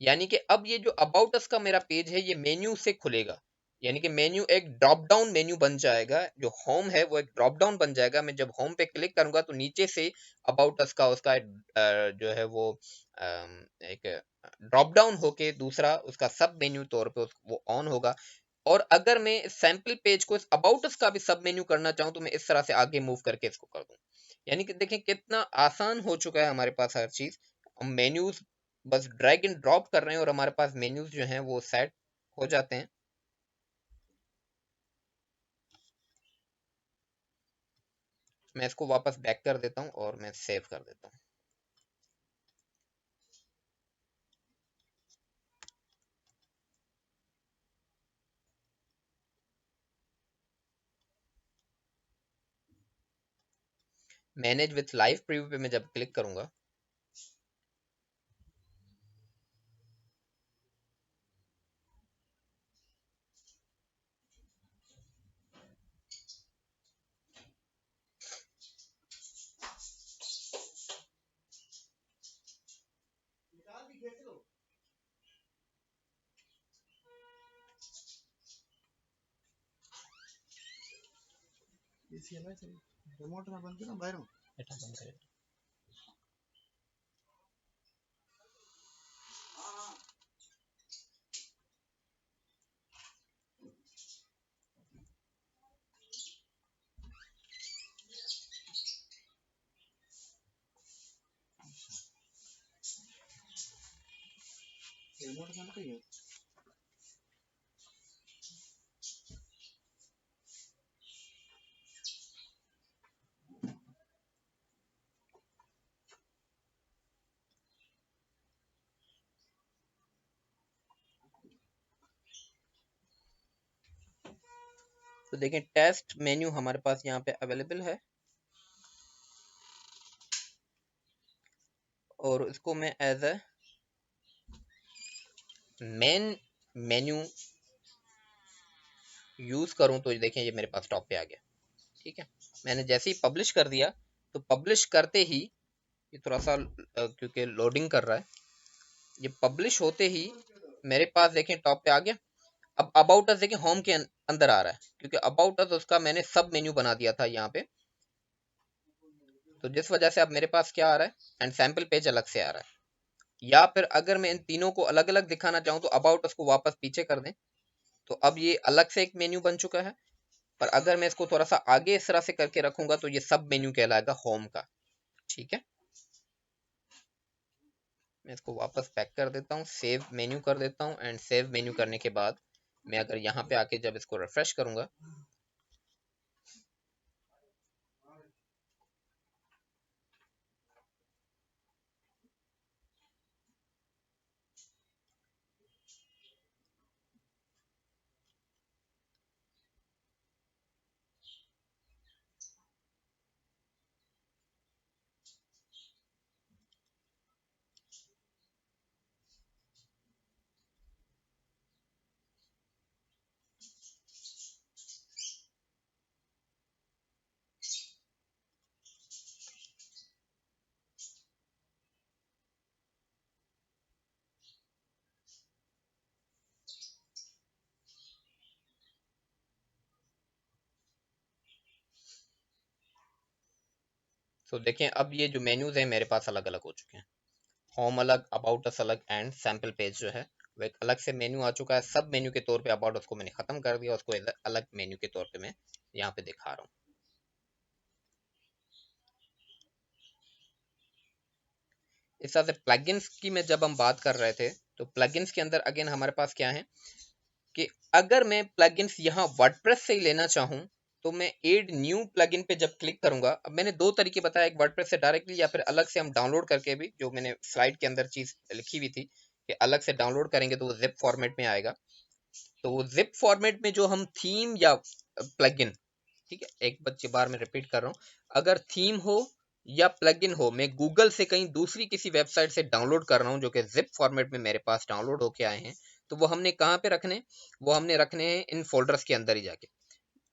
Speaker 1: यानी कि अब ये जो अबाउट अस का मेरा पेज है ये मेन्यू से खुलेगा। यानी कि मेन्यू एक ड्रॉप डाउन मेन्यू बन जाएगा। जो होम है वो एक ड्रॉप डाउन बन जाएगा। मैं जब होम पे क्लिक करूंगा तो नीचे से अबाउट अस का उसका जो है वो एक ड्रॉप डाउन होके दूसरा उसका सब मेन्यू तौर पे वो ऑन होगा। और अगर मैं सैंपल पेज को इस अबाउट अस का भी सब मेन्यू करना चाहूँ तो मैं इस तरह से आगे मूव करके इसको कर दूं। यानी कि देखें कितना आसान हो चुका है हमारे पास हर चीज। हम मेन्यूज बस ड्रैग एंड ड्रॉप कर रहे हैं और हमारे पास मेन्यूज जो हैं वो सेट हो जाते हैं। मैं इसको वापस बैक कर देता हूँ और मैं सेव कर देता हूँ। मैनेज विथ लाइव प्रीव्यू पे मैं जब क्लिक करूंगा,
Speaker 2: रिमोट में बंद करो बाहर
Speaker 1: बेटा बंद करें।
Speaker 2: रिमोट बंद करिए।
Speaker 1: तो देखें टेस्ट मेन्यू हमारे पास यहाँ पे अवेलेबल है, और इसको मैं as a main menu use करूं तो ये देखें ये मेरे पास टॉप पे आ गया। ठीक है, मैंने जैसे ही पब्लिश कर दिया तो पब्लिश करते ही ये थोड़ा सा क्योंकि लोडिंग कर रहा है, ये पब्लिश होते ही मेरे पास देखें टॉप पे आ गया। अब अबाउट अस देखें होम के अंदर आ रहा है, क्योंकि अबाउट अस उसका मैंने सब मेन्यू बना दिया था यहाँ पे, तो जिस वजह से अब मेरे पास क्या आ रहा है, एंड सैंपल पेज अलग से आ रहा है। या फिर अगर मैं इन तीनों को अलग अलग दिखाना चाहूँ तो अबाउट अस को वापस पीछे कर दें, तो अब ये अलग से एक मेन्यू बन चुका है। पर अगर मैं इसको थोड़ा सा आगे इस तरह से करके रखूंगा तो ये सब मेन्यू कहलाएगा होम का। ठीक है, मैं इसको वापस पैक कर देता हूँ, सेव मेन्यू कर देता हूँ, एंड सेव मेन्यू करने के बाद मैं अगर यहाँ पे आके जब इसको रिफ्रेश करूंगा, तो देखें अब ये जो मेन्यूज हैं मेरे पास अलग अलग हो चुके हैं। होम अलग, अबाउट अस अलग, एंड सैंपल पेज जो है वो एक अलग से मेन्यू आ चुका है। सब मेन्यू के तौर पे अबाउट अस को मैंने खत्म कर दिया, उसको अलग मेन्यू के तौर पे मैं यहाँ पे दिखा रहा हूँ। इस तरह से प्लगइन्स की मैं जब हम बात कर रहे थे, तो प्लगइन्स के अंदर अगेन हमारे पास क्या है कि अगर मैं प्लगइन्स यहाँ वर्डप्रेस से ही लेना चाहूँ तो मैं एड न्यू प्लगइन पे जब क्लिक करूंगा, अब मैंने दो तरीके बताया, एक वर्डप्रेस से डायरेक्टली या फिर अलग से हम डाउनलोड करके भी, जो मैंने स्लाइड के अंदर चीज लिखी हुई थी कि अलग से डाउनलोड करेंगे तो वो जिप फॉर्मेट में आएगा। तो वो जिप फॉर्मेट में जो हम थीम या प्लगइन, ठीक है एक बच्चे बार में रिपीट कर रहा हूँ, अगर थीम हो या प्लगइन हो, मैं गूगल से कहीं दूसरी किसी वेबसाइट से डाउनलोड कर रहा हूँ जो कि जिप फॉर्मेट में मेरे पास डाउनलोड होके आए हैं, तो वो हमने कहाँ पे रखने, वो हमने रखने हैं इन फोल्डर्स के अंदर ही जाके।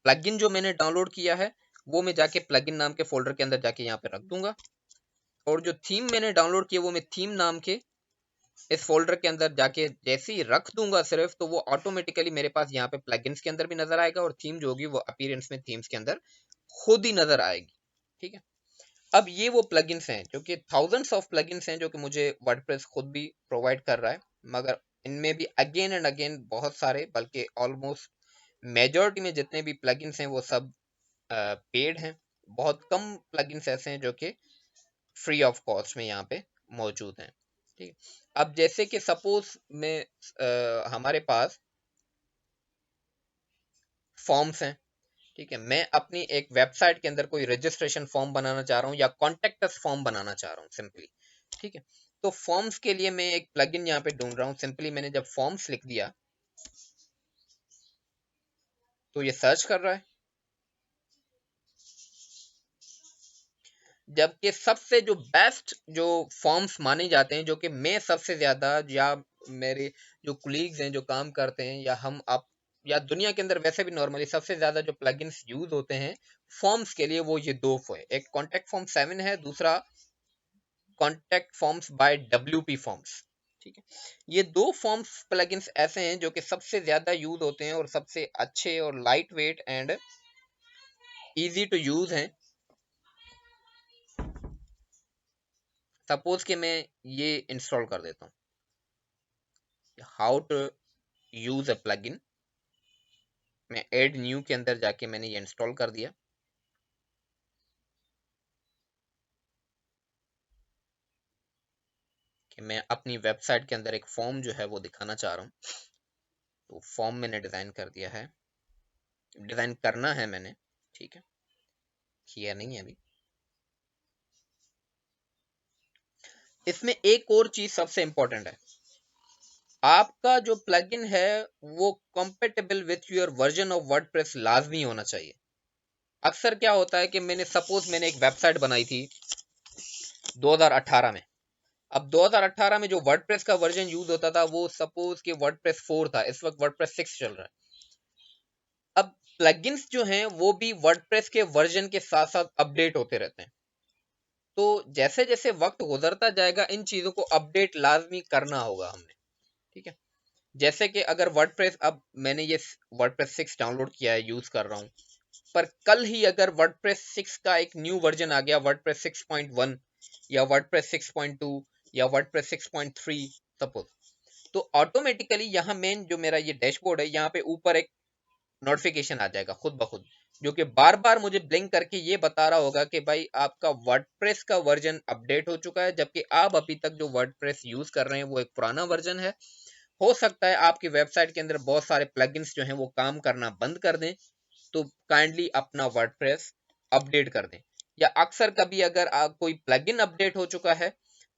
Speaker 1: प्लगइन जो मैंने डाउनलोड किया है वो मैं जाके प्लगइन नाम के फोल्डर के अंदर जाके यहाँ पे रख दूंगा, और जो थीम मैंने डाउनलोड किया वो मैं थीम नाम के इस फोल्डर के अंदर जाके जैसे ही रख दूंगा सिर्फ, तो वो ऑटोमेटिकली मेरे पास यहाँ पे प्लगइन्स के अंदर भी नजर आएगा, और थीम जो होगी वो अपीयरेंस में थीम्स के अंदर खुद ही नजर आएगी। ठीक है, अब ये वो प्लगइन्स हैं जो कि थाउजेंड्स ऑफ प्लगइन्स हैं जो कि मुझे वर्डप्रेस खुद भी प्रोवाइड कर रहा है, मगर इनमें भी अगेन एंड अगेन बहुत सारे, बल्कि ऑलमोस्ट मेजॉरिटी में जितने भी प्लगइन्स हैं वो सब पेड हैं। बहुत कम प्लगइन्स ऐसे हैं जो कि फ्री ऑफ कॉस्ट में यहाँ पे मौजूद हैं। ठीक, अब जैसे कि सपोज में हमारे पास फॉर्म्स हैं, ठीक है, मैं अपनी एक वेबसाइट के अंदर कोई रजिस्ट्रेशन फॉर्म बनाना चाह रहा हूँ या कॉन्टेक्ट अस फॉर्म बनाना चाह रहा हूँ सिंपली। ठीक है, तो फॉर्म्स के लिए मैं एक प्लगइन यहाँ पे ढूंढ रहा हूँ। सिंपली मैंने जब फॉर्म्स लिख दिया तो ये सर्च कर रहा है। जबकि सबसे जो बेस्ट जो फॉर्म्स माने जाते हैं, जो कि मैं सबसे ज्यादा, या मेरे जो कुलीग्स हैं जो काम करते हैं, या हम आप, या दुनिया के अंदर वैसे भी नॉर्मली सबसे ज्यादा जो प्लगइन्स यूज होते हैं फॉर्म्स के लिए, वो ये दो है। एक कॉन्टेक्ट फॉर्म 7 है, दूसरा contact forms by WP forms. ठीक है, ये दो फॉर्म्स प्लगइन्स ऐसे हैं जो कि सबसे ज्यादा यूज होते हैं और सबसे अच्छे और light weight and easy to use हैं। सपोज कि मैं ये इंस्टॉल कर देता हूँ, how to use a plugin. मैं ऐड न्यू के अंदर जाके मैंने ये इंस्टॉल कर दिया। कि मैं अपनी वेबसाइट के अंदर एक फॉर्म जो है वो दिखाना चाह रहा हूँ, तो फॉर्म मैंने डिजाइन कर दिया है, डिजाइन करना है मैंने। ठीक है, किया नहीं है अभी। इसमें एक और चीज सबसे इंपॉर्टेंट है, आपका जो प्लगइन है वो compatible with your version of WordPress लाजमी होना चाहिए। अक्सर क्या होता है कि मैंने एक वेबसाइट बनाई थी 2018 में। अब 2018 में जो वर्डप्रेस का वर्जन यूज होता था वो सपोज कि वर्डप्रेस 4 था, इस वक्त वर्डप्रेस 6 चल रहा है। अब प्लगइन्स जो हैं वो भी वर्डप्रेस के वर्जन के साथ साथ अपडेट होते रहते हैं। तो जैसे जैसे वक्त गुजरता जाएगा इन चीजों को अपडेट लाजमी करना होगा हमने। ठीक है, जैसे कि अगर वर्डप्रेस, अब मैंने ये वर्डप्रेस 6 डाउनलोड किया है, यूज कर रहा हूँ, पर कल ही अगर वर्डप्रेस 6 का एक न्यू वर्जन आ गया, वर्डप्रेस 6.1 या वर्डप्रेस 6.2 या वर्डप्रेस 6.3 सपोज, तो ऑटोमेटिकली यहाँ मेन जो मेरा ये डैशबोर्ड है, यहाँ पे ऊपर एक नोटिफिकेशन आ जाएगा खुद ब खुद, जो कि बार बार मुझे ब्लिंक करके ये बता रहा होगा कि भाई आपका वर्डप्रेस का वर्जन अपडेट हो चुका है, जबकि आप अभी तक जो वर्डप्रेस यूज कर रहे हैं वो एक पुराना वर्जन है। हो सकता है आपकी वेबसाइट के अंदर बहुत सारे प्लगइन्स जो हैं वो काम करना बंद कर दें, तो काइंडली अपना वर्डप्रेस अपडेट कर दें। या अक्सर कभी अगर कोई प्लगइन अपडेट हो चुका है,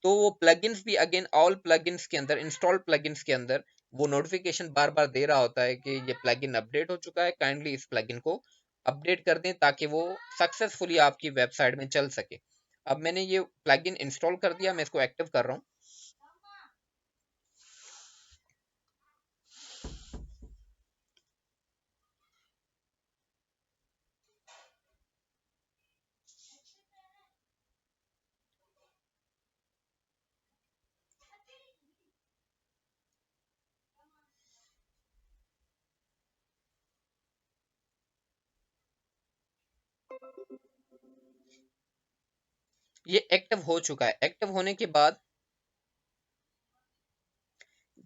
Speaker 1: तो वो प्लगइन्स भी अगेन ऑल प्लगइन्स के अंदर, इंस्टॉल प्लगइन्स के अंदर वो नोटिफिकेशन बार बार दे रहा होता है कि ये प्लगइन अपडेट हो चुका है, काइंडली इस प्लगइन को अपडेट कर दें ताकि वो सक्सेसफुली आपकी वेबसाइट में चल सके। अब मैंने ये प्लगइन इंस्टॉल कर दिया, मैं इसको एक्टिव कर रहा हूँ। ये एक्टिव हो चुका है। एक्टिव होने के बाद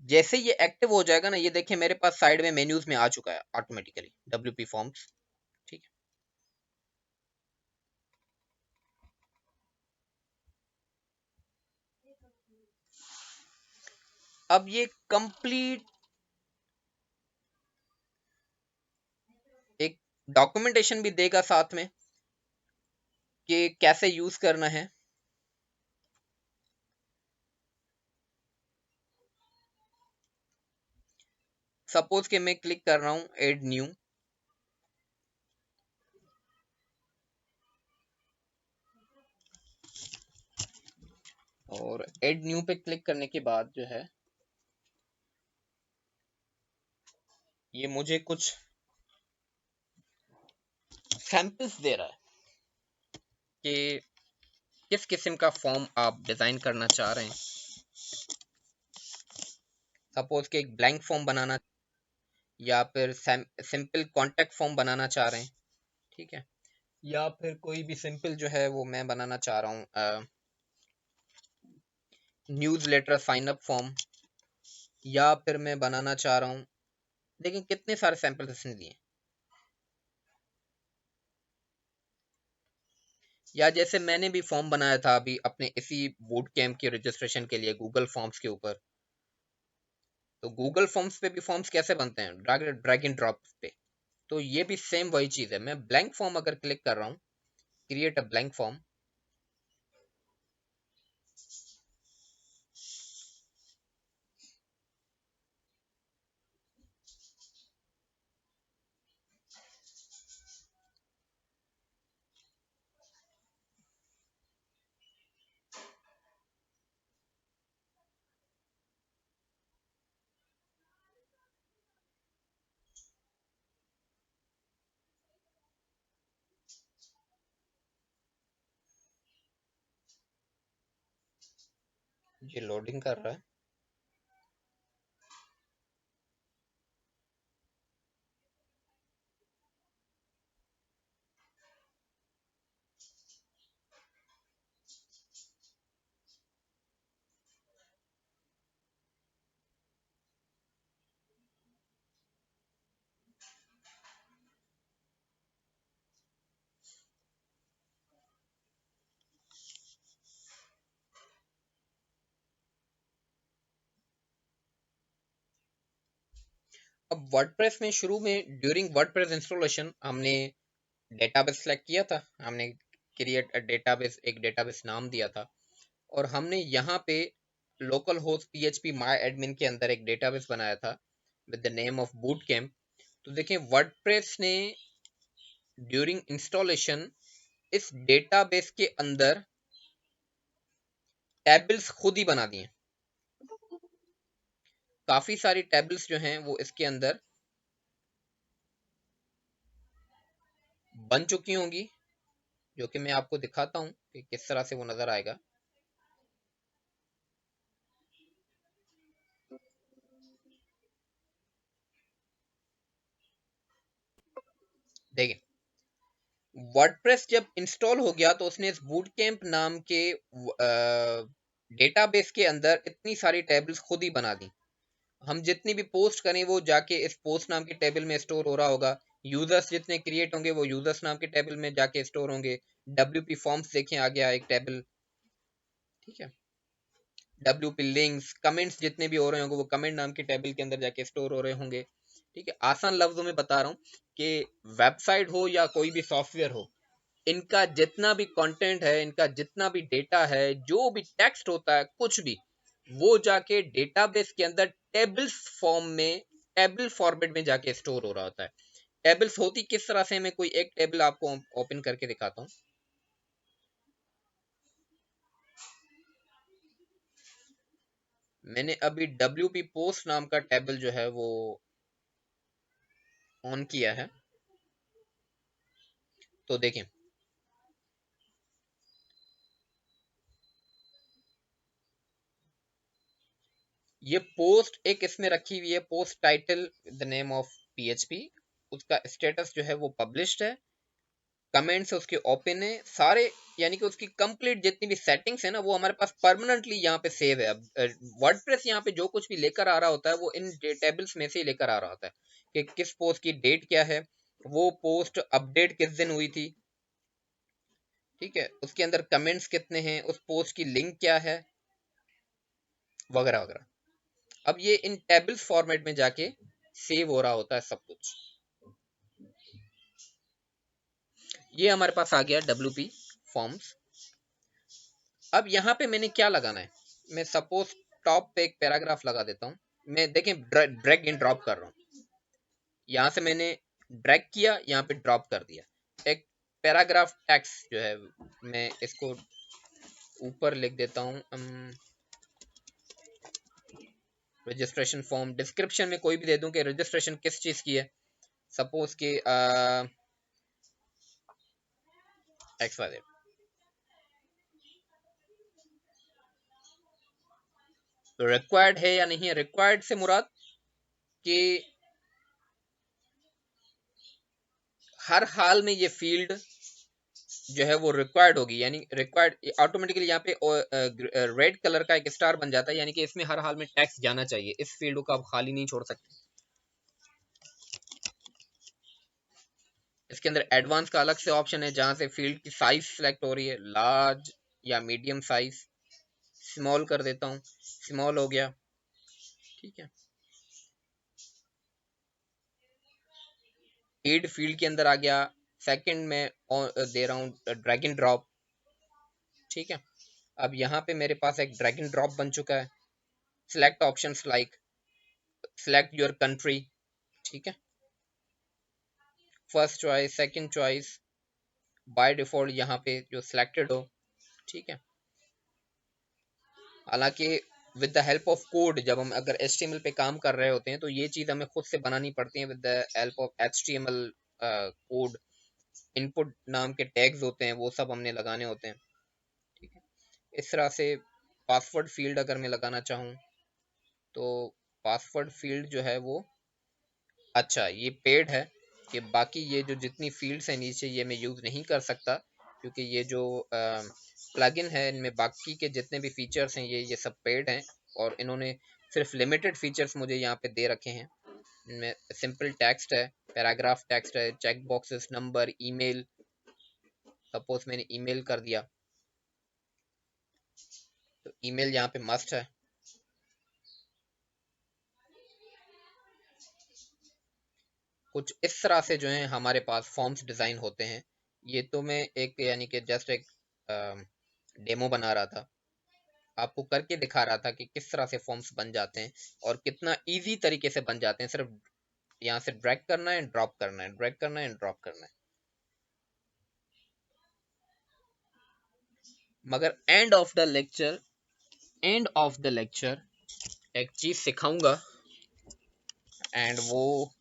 Speaker 1: जैसे ये एक्टिव हो जाएगा ना, ये देखिए मेरे पास साइड में मेन्यूज में आ चुका है ऑटोमेटिकली डब्ल्यूपी फॉर्म्स। ठीक है, अब ये कंप्लीट एक डॉक्यूमेंटेशन भी देगा साथ में कि कैसे यूज करना है। सपोज कि मैं क्लिक कर रहा हूं एड न्यू, और एड न्यू पे क्लिक करने के बाद जो है ये मुझे कुछ सैंपल्स दे रहा है कि किस किस्म का फॉर्म आप डिजाइन करना चाह रहे हैं। सपोज कि एक ब्लैंक फॉर्म बनाना, या फिर सिंपल कॉन्टेक्ट फॉर्म बनाना चाह रहे हैं। ठीक है, या फिर कोई भी सिंपल जो है वो मैं बनाना चाह रहा हूँ newsletter sign up form, या फिर मैं बनाना चाह रहा हूँ, लेकिन कितने सारे सैंपल इसने दिए। या जैसे मैंने भी फॉर्म बनाया था अभी अपने इसी बूट कैंप के रजिस्ट्रेशन के लिए गूगल फॉर्म्स के ऊपर, तो गूगल फॉर्म्स पे भी फॉर्म्स कैसे बनते हैं, ड्रैग एंड ड्रॉप पे। तो ये भी सेम वही चीज है। मैं ब्लैंक फॉर्म अगर क्लिक कर रहा हूँ, क्रिएट अ ब्लैंक फॉर्म, ये लोडिंग कर रहा है। अब वर्डप्रेस में शुरू में ड्यूरिंग वर्डप्रेस इंस्टॉलेशन हमने डेटाबेस सेलेक्ट किया था, हमने क्रिएट अ डेटाबेस, एक डेटाबेस नाम दिया था, और हमने यहाँ पे लोकल होस्ट PHP माई एडमिन के अंदर एक डेटाबेस बनाया था with the name of boot camp. तो देखें वर्डप्रेस ने ड्यूरिंग इंस्टॉलेशन इस डेटाबेस के अंदर टेबल्स खुद ही बना दिए। काफी सारी टेबल्स जो हैं वो इसके अंदर बन चुकी होंगी, जो कि मैं आपको दिखाता हूँ कि किस तरह से वो नजर आएगा। देखिए, वर्डप्रेस जब इंस्टॉल हो गया तो उसने इस बूट कैंप नाम के डेटाबेस के अंदर इतनी सारी टेबल्स खुद ही बना दी। हम जितनी भी पोस्ट करें वो जाके इस पोस्ट नाम के टेबल में स्टोर हो रहा होगा। यूजर्स जितने क्रिएट होंगे वो यूजर्स नाम के टेबल में जाके स्टोर होंगे। WP फॉर्म्स देखें आ गया एक टेबल, ठीक है। WP लिंक्स, कमेंट्स जितने भी हो रहे होंगे वो कमेंट नाम के टेबल के अंदर जाके स्टोर हो रहे होंगे, ठीक है। आसान लफ्जों में बता रहा हूँ कि वेबसाइट हो या कोई भी सॉफ्टवेयर हो, इनका जितना भी कंटेंट है, इनका जितना भी डेटा है, जो भी टेक्स्ट होता है, कुछ भी, वो जाके डेटाबेस के अंदर टेबल्स फॉर्म में, टेबल फॉर्मेट में जाके स्टोर हो रहा होता है। टेबल्स होती किस तरह से, मैं कोई एक टेबल आपको ओपन करके दिखाता हूँ। मैंने अभी WP पोस्ट नाम का टेबल जो है वो ऑन किया है, तो देखें ये पोस्ट एक इसमें रखी हुई है, post title the name of PHP, उसका स्टेटस जो है वो पब्लिश्ड है, कमेंट्स उसके ओपन है सारे, यानी कि उसकी कंप्लीट जितनी भी सेटिंग्स है ना वो हमारे पास परमानेंटली यहाँ पे सेव है। अब वर्डप्रेस यहाँ पे जो कुछ भी लेकर आ रहा होता है वो इन टेबल्स में से ही लेकर आ रहा होता है कि किस पोस्ट की डेट क्या है, वो पोस्ट अपडेट किस दिन हुई थी, ठीक है, उसके अंदर कमेंट्स कितने हैं, उस पोस्ट की लिंक क्या है, वगैरह वगैरह। अब ये इन टेबल्स फॉर्मेट में जाके सेव हो रहा होता है सब कुछ। ये हमारे पास आ गया WP फॉर्म्स। अब यहाँ पे मैंने क्या लगाना है, मैं सपोज टॉप पे एक पैराग्राफ लगा देता हूँ। मैं देखें ड्रैग एंड ड्रॉप कर रहा हूँ, यहाँ से मैंने ड्रैग किया, यहाँ पे ड्रॉप कर दिया। एक पैराग्राफ टेक्स्ट जो है मैं इसको ऊपर लिख देता हूँ, रजिस्ट्रेशन फॉर्म, डिस्क्रिप्शन में कोई भी दे दूं कि रजिस्ट्रेशन किस चीज की है, सपोज कि XYZ। तो रिक्वायर्ड है या नहीं है, रिक्वायर्ड से मुराद कि हर हाल में ये फील्ड जो है वो रिक्वायर्ड होगी, यानी रिक्वायर्ड ऑटोमेटिकली यहाँ पे रेड कलर का एक स्टार बन जाता है, यानी कि इसमें हर हाल में टैक्स जाना चाहिए, इस फील्ड को आप खाली नहीं छोड़ सकते। इसके अंदर एडवांस का अलग से ऑप्शन है जहां से फील्ड की साइज सेलेक्ट हो रही है, लार्ज या मीडियम साइज। स्मॉल कर देता हूँ, स्मॉल हो गया, ठीक है। एड फील्ड के अंदर आ गया, सेकंड में दे रहा हूँ ड्रैग एंड ड्रॉप, ठीक है। अब यहाँ पे मेरे पास एक ड्रैग एंड ड्रॉप बन चुका है। Select options like select your country, ठीक है, first choice, second choice, by default यहाँ पे जो सिलेक्टेड हो, ठीक है। हालांकि with the help of code, जब हम अगर HTML पे काम कर रहे होते हैं तो ये चीज़ हमें खुद से बनानी पड़ती है with the help of HTML code. Input नाम के टैग्स होते हैं वो सब हमने लगाने होते हैं, ठीक है। इस तरह से पासवर्ड फील्ड अगर मैं लगाना चाहूँ तो पासवर्ड फील्ड जो है वो, अच्छा ये पेड है, कि बाकी ये जो जितनी फील्ड्स हैं नीचे ये मैं यूज़ नहीं कर सकता, क्योंकि ये जो प्लगइन है इनमें बाकी के जितने भी फीचर्स हैं ये सब पेड हैं, और इन्होंने सिर्फ लिमिटेड फीचर्स मुझे यहाँ पे दे रखे हैं। इनमें सिंपल टेक्स्ट है, पैराग्राफ टेक्स्ट है, check boxes, number, email. Suppose मैंने ईमेल कर दिया तो ईमेल यहाँ पे मस्ट है। कुछ इस तरह से जो है हमारे पास फॉर्म्स डिज़ाइन होते हैं। ये तो मैं एक यानी कि जस्ट एक डेमो बना रहा था, आपको करके दिखा रहा था कि किस तरह से फॉर्म्स बन जाते हैं और कितना इजी तरीके से बन जाते हैं। सिर्फ यहाँ से ड्रैग करना है, ड्रॉप करना है, ड्रैग करना है, ड्रॉप करना है। मगर एंड ऑफ द लेक्चर, एक चीज सिखाऊंगा, एंड वो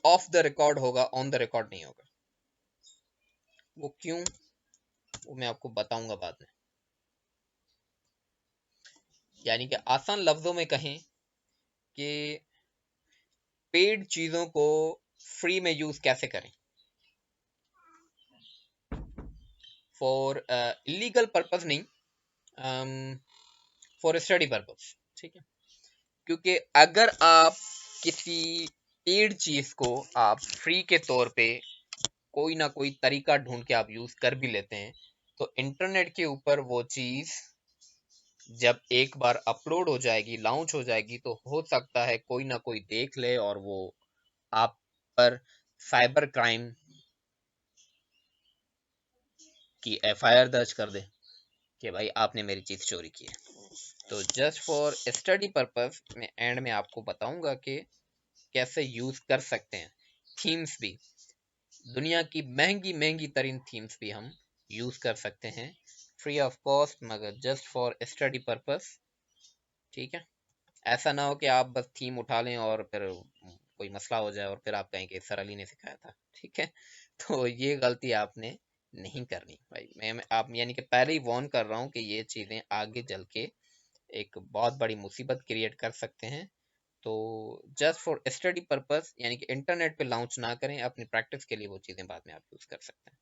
Speaker 1: ऑफ द रिकॉर्ड होगा, ऑन द रिकॉर्ड नहीं होगा। वो क्यों, वो मैं आपको बताऊंगा बाद में। यानी कि आसान लफ्जों में कहें कि पेड चीजों को फ्री में यूज कैसे करें फॉर इलीगल पर्पस नहीं, फॉर स्टडी पर्पस। ठीक है, क्योंकि अगर आप किसी पेड चीज को आप फ्री के तौर पे कोई ना कोई तरीका ढूंढ के आप यूज कर भी लेते हैं, तो इंटरनेट के ऊपर वो चीज जब एक बार अपलोड हो जाएगी, लॉन्च हो जाएगी, तो हो सकता है कोई ना कोई देख ले और वो आप पर साइबर क्राइम की एफआईआर दर्ज कर दे कि भाई आपने मेरी चीज चोरी की है। तो जस्ट फॉर स्टडी पर्पस मैं एंड में आपको बताऊंगा कि कैसे यूज कर सकते हैं। थीम्स भी, दुनिया की महंगी महंगी तरीन थीम्स भी हम यूज कर सकते हैं फ्री ऑफ कॉस्ट, मगर जस्ट फॉर स्टडी पर्पस। ठीक है, ऐसा ना हो कि आप बस थीम उठा लें और फिर कोई मसला हो जाए और फिर आप कहें कि सर अली ने सिखाया था। ठीक है, तो ये गलती आपने नहीं करनी भाई। मैं आप यानी कि पहले ही वार्न कर रहा हूँ कि ये चीज़ें आगे चल के एक बहुत बड़ी मुसीबत क्रिएट कर सकते हैं। तो जस्ट फॉर स्टडी पर्पस यानी कि इंटरनेट पे लॉन्च ना करें, अपनी प्रैक्टिस के लिए वो चीज़ें बाद में आप यूज़ कर सकते हैं।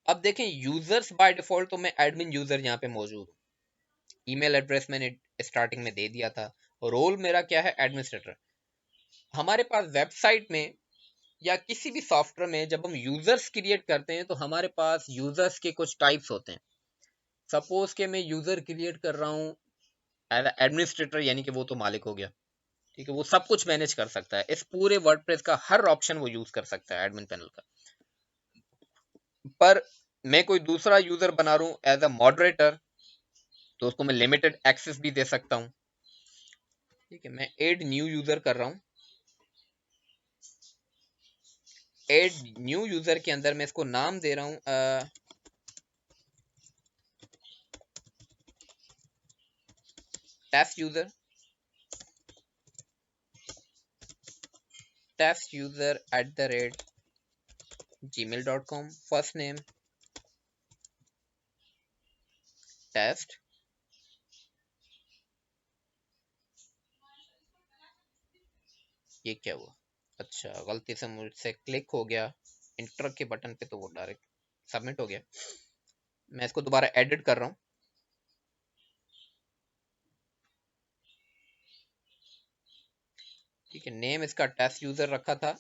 Speaker 1: अब देखें, यूजर्स बाय डिफॉल्ट तो मैं एडमिन यूजर यहाँ पे मौजूद हूँ, ईमेल एड्रेस मैंने स्टार्टिंग में दे दिया था, रोल मेरा क्या है, एडमिनिस्ट्रेटर। हमारे पास वेबसाइट में या किसी भी सॉफ्टवेयर में जब हम यूजर्स क्रिएट करते हैं तो हमारे पास यूजर्स के कुछ टाइप्स होते हैं। सपोज के मैं यूजर क्रिएट कर रहा हूँ एज एडमिनिस्ट्रेटर, यानी कि वो तो मालिक हो गया। ठीक है, वो सब कुछ मैनेज कर सकता है, इस पूरे वर्डप्रेस का हर ऑप्शन वो यूज कर सकता है एडमिन पैनल का। पर मैं कोई दूसरा यूजर बना रहा हूँ एज अ मॉडरेटर, तो उसको मैं लिमिटेड एक्सेस भी दे सकता हूँ। ठीक है, मैं एड न्यू यूजर कर रहा हूँ। एड न्यू यूजर के अंदर मैं इसको नाम दे रहा हूँ test user, test@gmail.com, first name test. ये क्या हुआ, अच्छा गलती से मुझसे क्लिक हो गया इंटर के बटन पे, तो वो डायरेक्ट सबमिट हो गया। मैं इसको दोबारा एडिट कर रहा हूँ। ठीक है, नेम इसका टेस्ट यूजर रखा था।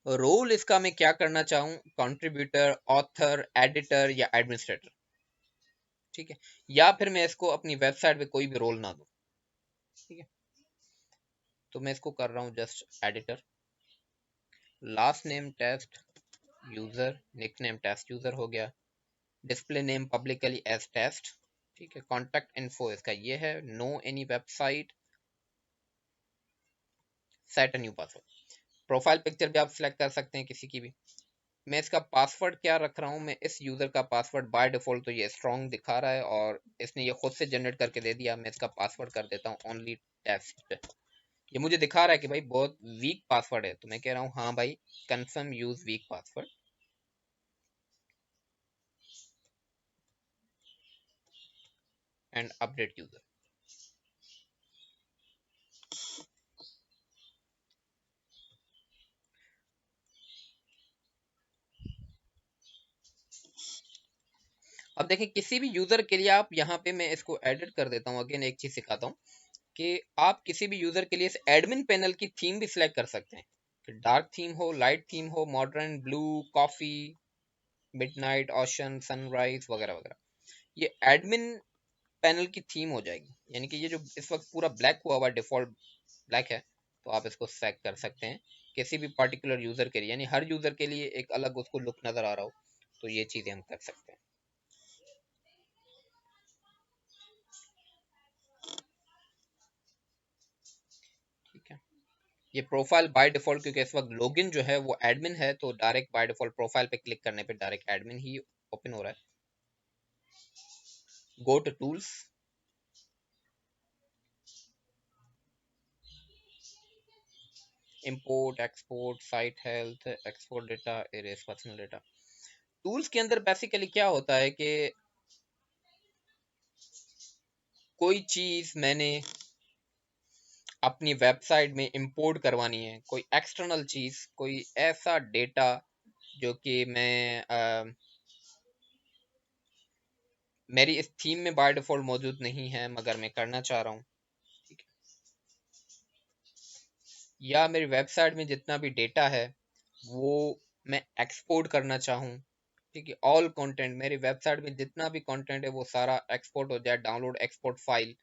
Speaker 1: रोल इसका मैं क्या करना चाहूँ, कंट्रीब्यूटर, ऑथर, एडिटर या एडमिनिस्ट्रेटर। ठीक है, या फिर मैं इसको अपनी वेबसाइट पे कोई भी रोल ना दूं। ठीक है, तो मैं इसको कर रहा हूँ just editor. Last name test user, nick name test user हो गया, display name publicly as test. ठीक है, कॉन्टैक्ट इन्फो इसका ये है, no any website, set a new password. Profile picture भी आप सिलेक्ट कर सकते हैं किसी की भी। मैं इसका पासवर्ड क्या रख रहा हूँ, मैं इस यूज़र का पासवर्ड बाय डिफ़ॉल्ट तो ये स्ट्रॉन्ग दिखा रहा है और इसने ये खुद से जनरेट करके दे दिया। मैं इसका पासवर्ड कर देता हूँ ओनली टेस्ट। ये मुझे दिखा रहा है कि भाई बहुत वीक पासवर्ड है, तो मैं कह रहा हूँ हाँ भाई confirm use week password and update user. अब देखिए किसी भी यूजर के लिए आप यहाँ पे, मैं इसको एडिट कर देता हूँ, अगेन एक चीज सिखाता हूँ कि आप किसी भी यूजर के लिए इस एडमिन पैनल की थीम भी सिलेक्ट कर सकते हैं, कि डार्क थीम हो, लाइट थीम हो, modern, blue, coffee, midnight, ocean, sunrise वगैरह वगैरह। ये एडमिन पैनल की थीम हो जाएगी, यानी कि ये जो इस वक्त पूरा ब्लैक हुआ हुआ डिफॉल्ट ब्लैक है, तो आप इसको सेलेक्ट कर सकते हैं किसी भी पर्टिकुलर यूजर के लिए, यानी हर यूजर के लिए एक अलग उसको लुक नजर आ रहा हो, तो ये चीजें हम कर सकते हैं। ठीक है, ये प्रोफाइल बाय डिफॉल्ट, क्योंकि इस वक्त लॉगिन जो है वो एडमिन है, तो डायरेक्ट बाय डिफॉल्ट प्रोफाइल पे क्लिक करने पे डायरेक्ट एडमिन ही ओपन हो रहा है। Go to tools, import, export, site health, export data, erase personal data. Tools के अंदर बेसिकली क्या होता है कि कोई चीज मैंने अपनी वेबसाइट में इंपोर्ट करवानी है, कोई एक्सटर्नल चीज, कोई ऐसा डेटा जो कि मैं मेरी इस थीम में बाय डिफॉल्ट मौजूद नहीं है मगर मैं करना चाह रहा हूँ, ठीक है, या मेरी वेबसाइट में जितना भी डेटा है वो मैं एक्सपोर्ट करना चाहूँ, ठीक है, ऑल कंटेंट मेरी वेबसाइट में जितना भी कंटेंट है वो सारा एक्सपोर्ट हो जाए, डाउनलोड एक्सपोर्ट फाइल,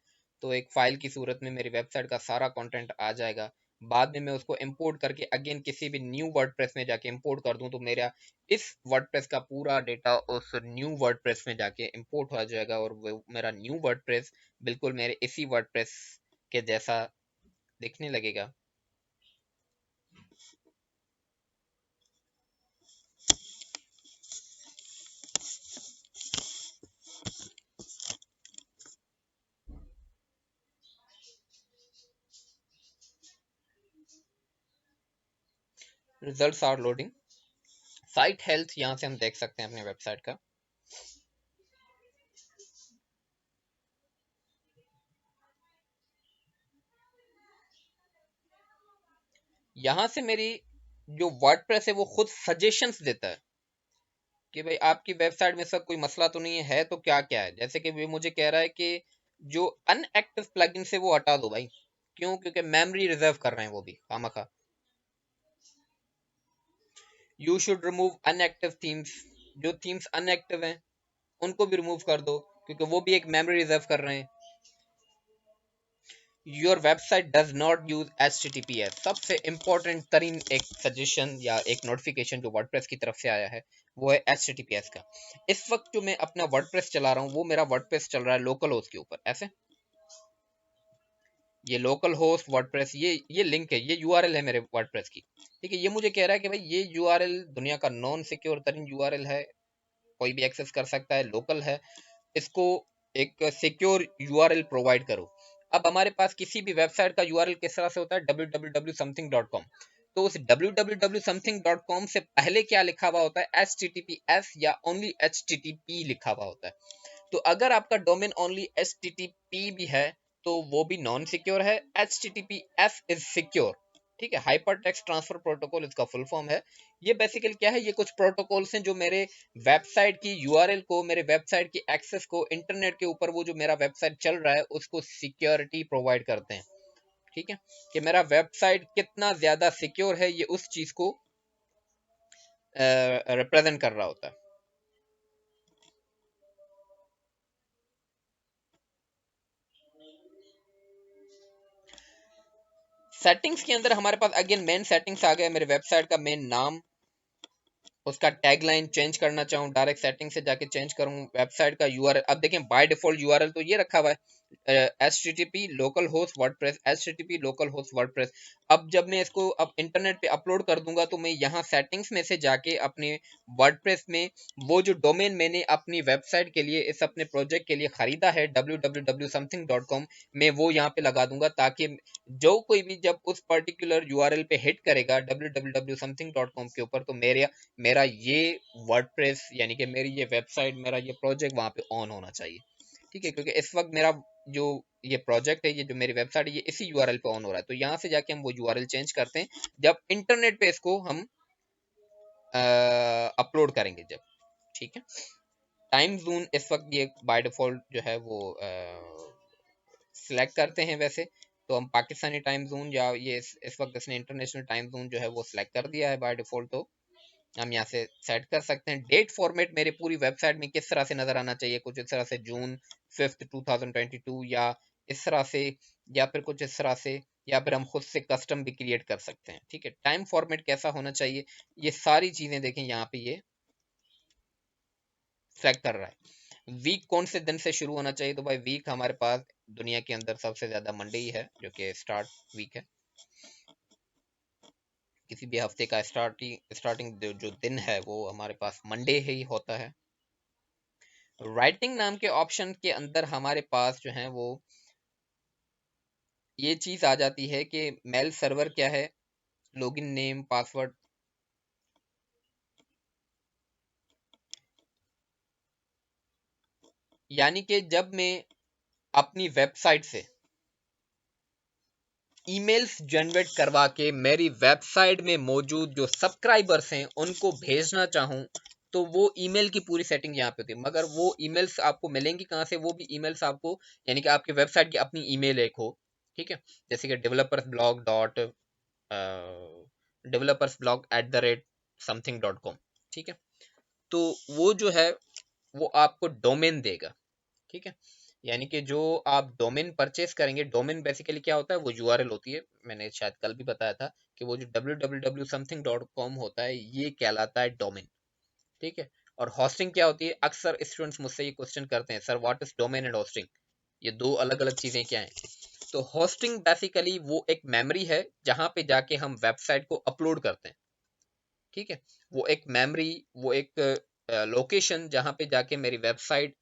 Speaker 1: तो एक फाइल की सूरत में मेरी वेबसाइट का सारा कंटेंट आ जाएगा। बाद में मैं उसको इंपोर्ट करके अगेन किसी भी न्यू वर्डप्रेस में जाके इंपोर्ट कर दूं, तो मेरा इस वर्डप्रेस का पूरा डेटा उस न्यू वर्डप्रेस में जाके इंपोर्ट हो जाएगा और वो मेरा न्यू वर्डप्रेस बिल्कुल मेरे इसी वर्डप्रेस के जैसा दिखने लगेगा। Results are loading. Site health यहाँ से हम देख सकते हैं अपने वेबसाइट का। यहाँ से मेरी जो वर्डप्रेस है वो खुद सजेशंस देता है कि भाई आपकी वेबसाइट में इसका कोई मसला तो नहीं है, तो क्या क्या है, जैसे कि वो मुझे कह रहा है कि जो अनएक्टिव प्लगइन से वो हटा दो भाई। क्यों? क्योंकि मेमोरी रिजर्व कर रहे हैं वो भी खामखा। You should remove unactive themes, जो थीम्स अनएक्टिव हैं उनको भी रिमूव कर दो क्योंकि वो भी एक मेमोरी रिजर्व कर रहे हैं। Your website does not use HTTPS, सबसे इंपॉर्टेंट तरीन एक सजेशन या एक नोटिफिकेशन जो वर्डप्रेस की तरफ से आया है वो है HTTPS का। इस वक्त जो मैं अपना वर्डप्रेस चला रहा हूँ वो मेरा वर्डप्रेस चल रहा है लोकल होस्ट के ऊपर, ऐसे ये लोकल होस्ट वर्डप्रेस, ये लिंक है, ये यूआरएल है मेरे वर्डप्रेस की, ठीक है। ये मुझे कह रहा है कि भाई ये यूआरएल दुनिया का नॉन सिक्योर तरीन यूआरएल है, कोई भी एक्सेस कर सकता है, लोकल है, इसको एक सिक्योर यूआरएल प्रोवाइड करो। अब हमारे पास किसी भी वेबसाइट का यूआरएल किस तरह से होता है, www.something.com, तो उस www.something.com से पहले क्या लिखा हुआ होता है, HTTPS या ओनली HTTP लिखा हुआ होता है। तो अगर आपका डोमेन ओनली HTTP भी है तो वो भी नॉन सिक्योर है, HTTPS इज सिक्योर, ठीक है। हाइपर टेक्स्ट ट्रांसफर प्रोटोकॉल इसका फुल फॉर्म है। ये बेसिकली क्या है, ये कुछ प्रोटोकॉल्स हैं जो मेरे वेबसाइट की यूआरएल को, मेरे वेबसाइट की एक्सेस को, इंटरनेट के ऊपर वो जो मेरा वेबसाइट चल रहा है उसको सिक्योरिटी प्रोवाइड करते हैं, ठीक है, कि मेरा वेबसाइट कितना ज्यादा सिक्योर है ये उस चीज को रिप्रेजेंट कर रहा होता है। सेटिंग्स के अंदर हमारे पास अगेन मेन सेटिंग्स आ गया, मेरे वेबसाइट का मेन नाम, उसका टैगलाइन चेंज करना चाहूँ डायरेक्ट सेटिंग से जाके चेंज करूँ, वेबसाइट का यूआरएल, अब देखें बाय डिफॉल्ट यूआरएल तो ये रखा हुआ है, HTTP local host WordPress, HTTP local host WordPress. अब जब मैं इसको अब इंटरनेट पे अपलोड कर दूंगा तो मैं यहाँ सेटिंग्स में से जाके अपने वर्डप्रेस में वो जो डोमेन मैंने अपनी वेबसाइट के लिए इस अपने प्रोजेक्ट के लिए खरीदा है www.something.com, मैं वो यहाँ पे लगा दूंगा, ताकि जो कोई भी जब उस पर्टिकुलर URL पे हिट करेगा www.something.com के ऊपर, तो मेरा मेरा ये वर्डप्रेस यानी कि मेरी ये वेबसाइट, मेरा ये प्रोजेक्ट वहाँ पे ऑन होना चाहिए। ठीक है, क्योंकि इस वक्त मेरा जो ये प्रोजेक्ट है, ये जो मेरी वेबसाइट है, ये इसी यूआरएल पे ऑन हो रहा है। तो यहाँ से जाके हम वो यूआरएल चेंज करते हैं जब इंटरनेट पे इसको हम अपलोड करेंगे जब। ठीक है, टाइम जोन इस वक्त ये बाय डिफॉल्ट जो है वो सिलेक्ट करते हैं वैसे, तो हम पाकिस्तानी टाइम जोन या ये इस वक्त इसने इंटरनेशनल टाइम जोन जो है वो सिलेक्ट कर दिया है बाय डिफॉल्ट, तो हम यहाँ से सेट कर सकते हैं। डेट फॉर्मेट मेरे पूरी वेबसाइट में किस तरह से नजर आना चाहिए, कुछ इस तरह से June 5, 2022, या इस तरह से, या फिर कुछ इस तरह से, या फिर हम खुद से कस्टम भी क्रिएट कर सकते हैं। ठीक है, टाइम फॉर्मेट कैसा होना चाहिए, ये सारी चीजें देखें यहाँ पे ये सेलेक्ट कर रहा है। वीक कौन से दिन से शुरू होना चाहिए, तो भाई वीक हमारे पास दुनिया के अंदर सबसे ज्यादा मंडे ही है, जो कि स्टार्ट वीक है। किसी भी हफ्ते का स्टार्टिंग जो दिन है वो हमारे पास मंडे ही होता है। राइटिंग नाम के ऑप्शन के अंदर हमारे पास जो है वो ये चीज आ जाती है कि मेल सर्वर क्या है, लॉगिन नेम, पासवर्ड। यानी कि जब मैं अपनी वेबसाइट से ईमेल्स जनरेट करवा के मेरी वेबसाइट में मौजूद जो सब्सक्राइबर्स हैं उनको भेजना चाहूँ, तो वो ईमेल की पूरी सेटिंग यहाँ पे होती है। मगर वो ईमेल्स आपको मिलेंगी कहाँ से, वो भी ईमेल्स आपको, यानी कि आपकी वेबसाइट की अपनी ईमेल एक हो। ठीक है, जैसे कि developersblog@something.com। ठीक है, तो वो जो है वो आपको डोमेन देगा। ठीक है, यानी कि जो आप डोमेन परचेस करेंगे, डोमेन बेसिकली क्या होता है, वो यूआरएल होती है। मैंने शायद कल भी बताया था कि वो जो www.something.com होता है ये कहलाता है डोमेन। ठीक है, और होस्टिंग क्या होती है, अक्सर स्टूडेंट्स मुझसे ये क्वेश्चन करते हैं, sir what is domain and hosting, ये दो अलग अलग चीजें क्या हैं। तो होस्टिंग बेसिकली वो एक मेमोरी है जहां पे जाके हम वेबसाइट को अपलोड करते हैं। ठीक है, वो एक मेमोरी, वो एक लोकेशन जहां पे जाके मेरी वेबसाइट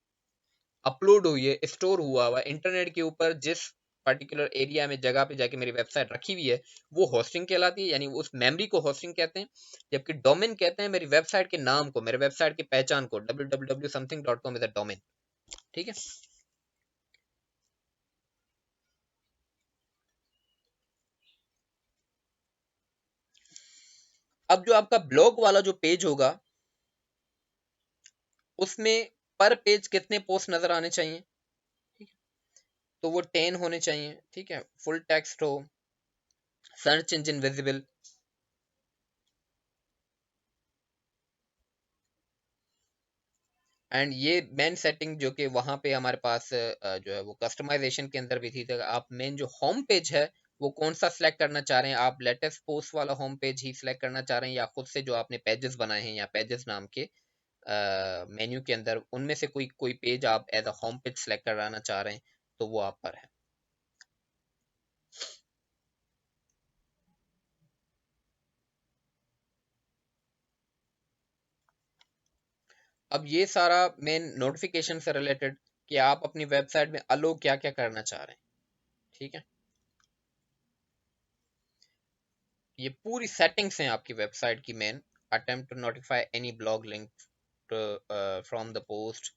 Speaker 1: अपलोड हुई है, स्टोर हुआ हुआ इंटरनेट के ऊपर, जिस पर्टिकुलर एरिया में जगह पे जाके मेरी वेबसाइट रखी हुई है, वो होस्टिंग कहलाती है, यानी उस मेमोरी को होस्टिंग कहते हैं। जबकि डोमेन कहते हैं मेरी वेबसाइट के नाम को, मेरे वेबसाइट की पहचान को। www.something.com is a domain. ठीक है, अब जो आपका ब्लॉग वाला जो पेज होगा उसमें पर पेज कितने पोस्ट नजर आने चाहिए, ठीक है, तो वो 10 होने चाहिए। ठीक है, फुल टेक्स्ट हो, सर्च इंजन विजिबल। एंड ये मेन सेटिंग जो कि वहां पे हमारे पास जो है वो कस्टमाइजेशन के अंदर भी थी, तो आप मेन जो होम पेज है वो कौन सा सिलेक्ट करना चाह रहे हैं, आप लेटेस्ट पोस्ट वाला होम पेज ही सिलेक्ट करना चाह रहे हैं, या खुद से जो आपने पेजेस बनाए हैं या पेजेस नाम के मेन्यू के अंदर उनमें से कोई कोई पेज आप as a home page select कराना चाह रहे हैं, तो वो आप पर है। अब ये सारा मेन नोटिफिकेशन से रिलेटेड कि आप अपनी वेबसाइट में अलो क्या क्या करना चाह रहे हैं। ठीक है, ये पूरी सेटिंग्स हैं आपकी वेबसाइट की main. Attempt to notify any blog link from the post,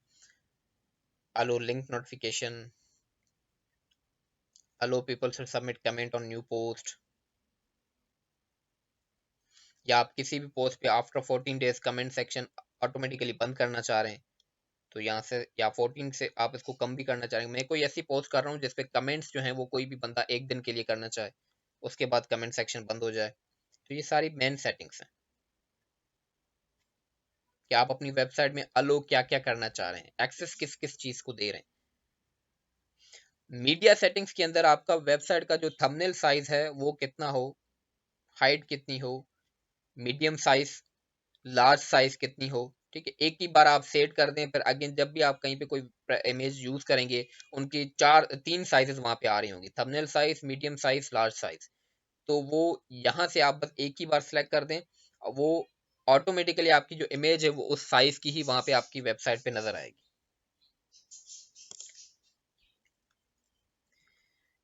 Speaker 1: allow link notification, allow people to submit comment on new post, या आप किसी भी पोस्ट पे after 14 days comment section automatically बंद करना चाह रहे हैं, तो यहाँ से, या 14 से आप इसको कम भी करना चाह रहे हैं। मैं कोई ऐसी पोस्ट कर रहा हूँ जिसपे कमेंट्स जो हैं वो कोई भी बंदा एक दिन के लिए करना चाहे, उसके बाद कमेंट सेक्शन बंद हो जाए। तो ये सारी मेन सेटिंग्स हैं कि आप अपनी वेबसाइट में अलो क्या क्या करना चाह रहे हैं, एक्सेस किस किस चीज को दे रहे हैं। मीडिया सेटिंग्स के अंदर आपका वेबसाइट का जो थंबनेल साइज है वो कितना हो, हाइट कितनी हो, मीडियम साइज, लार्ज साइज कितनी हो। ठीक है, एक ही बार आप सेट कर दें, फिर अगेन जब भी आप कहीं पे कोई इमेज यूज करेंगे, उनकी तीन साइजेस वहां पे आ रही होंगी, thumbnail size, medium size, large size. तो वो यहाँ से आप बस एक ही बार सेलेक्ट कर दें, वो ऑटोमेटिकली आपकी जो इमेज है वो उस साइज की ही वहां पे आपकी वेबसाइट पे नजर आएगी।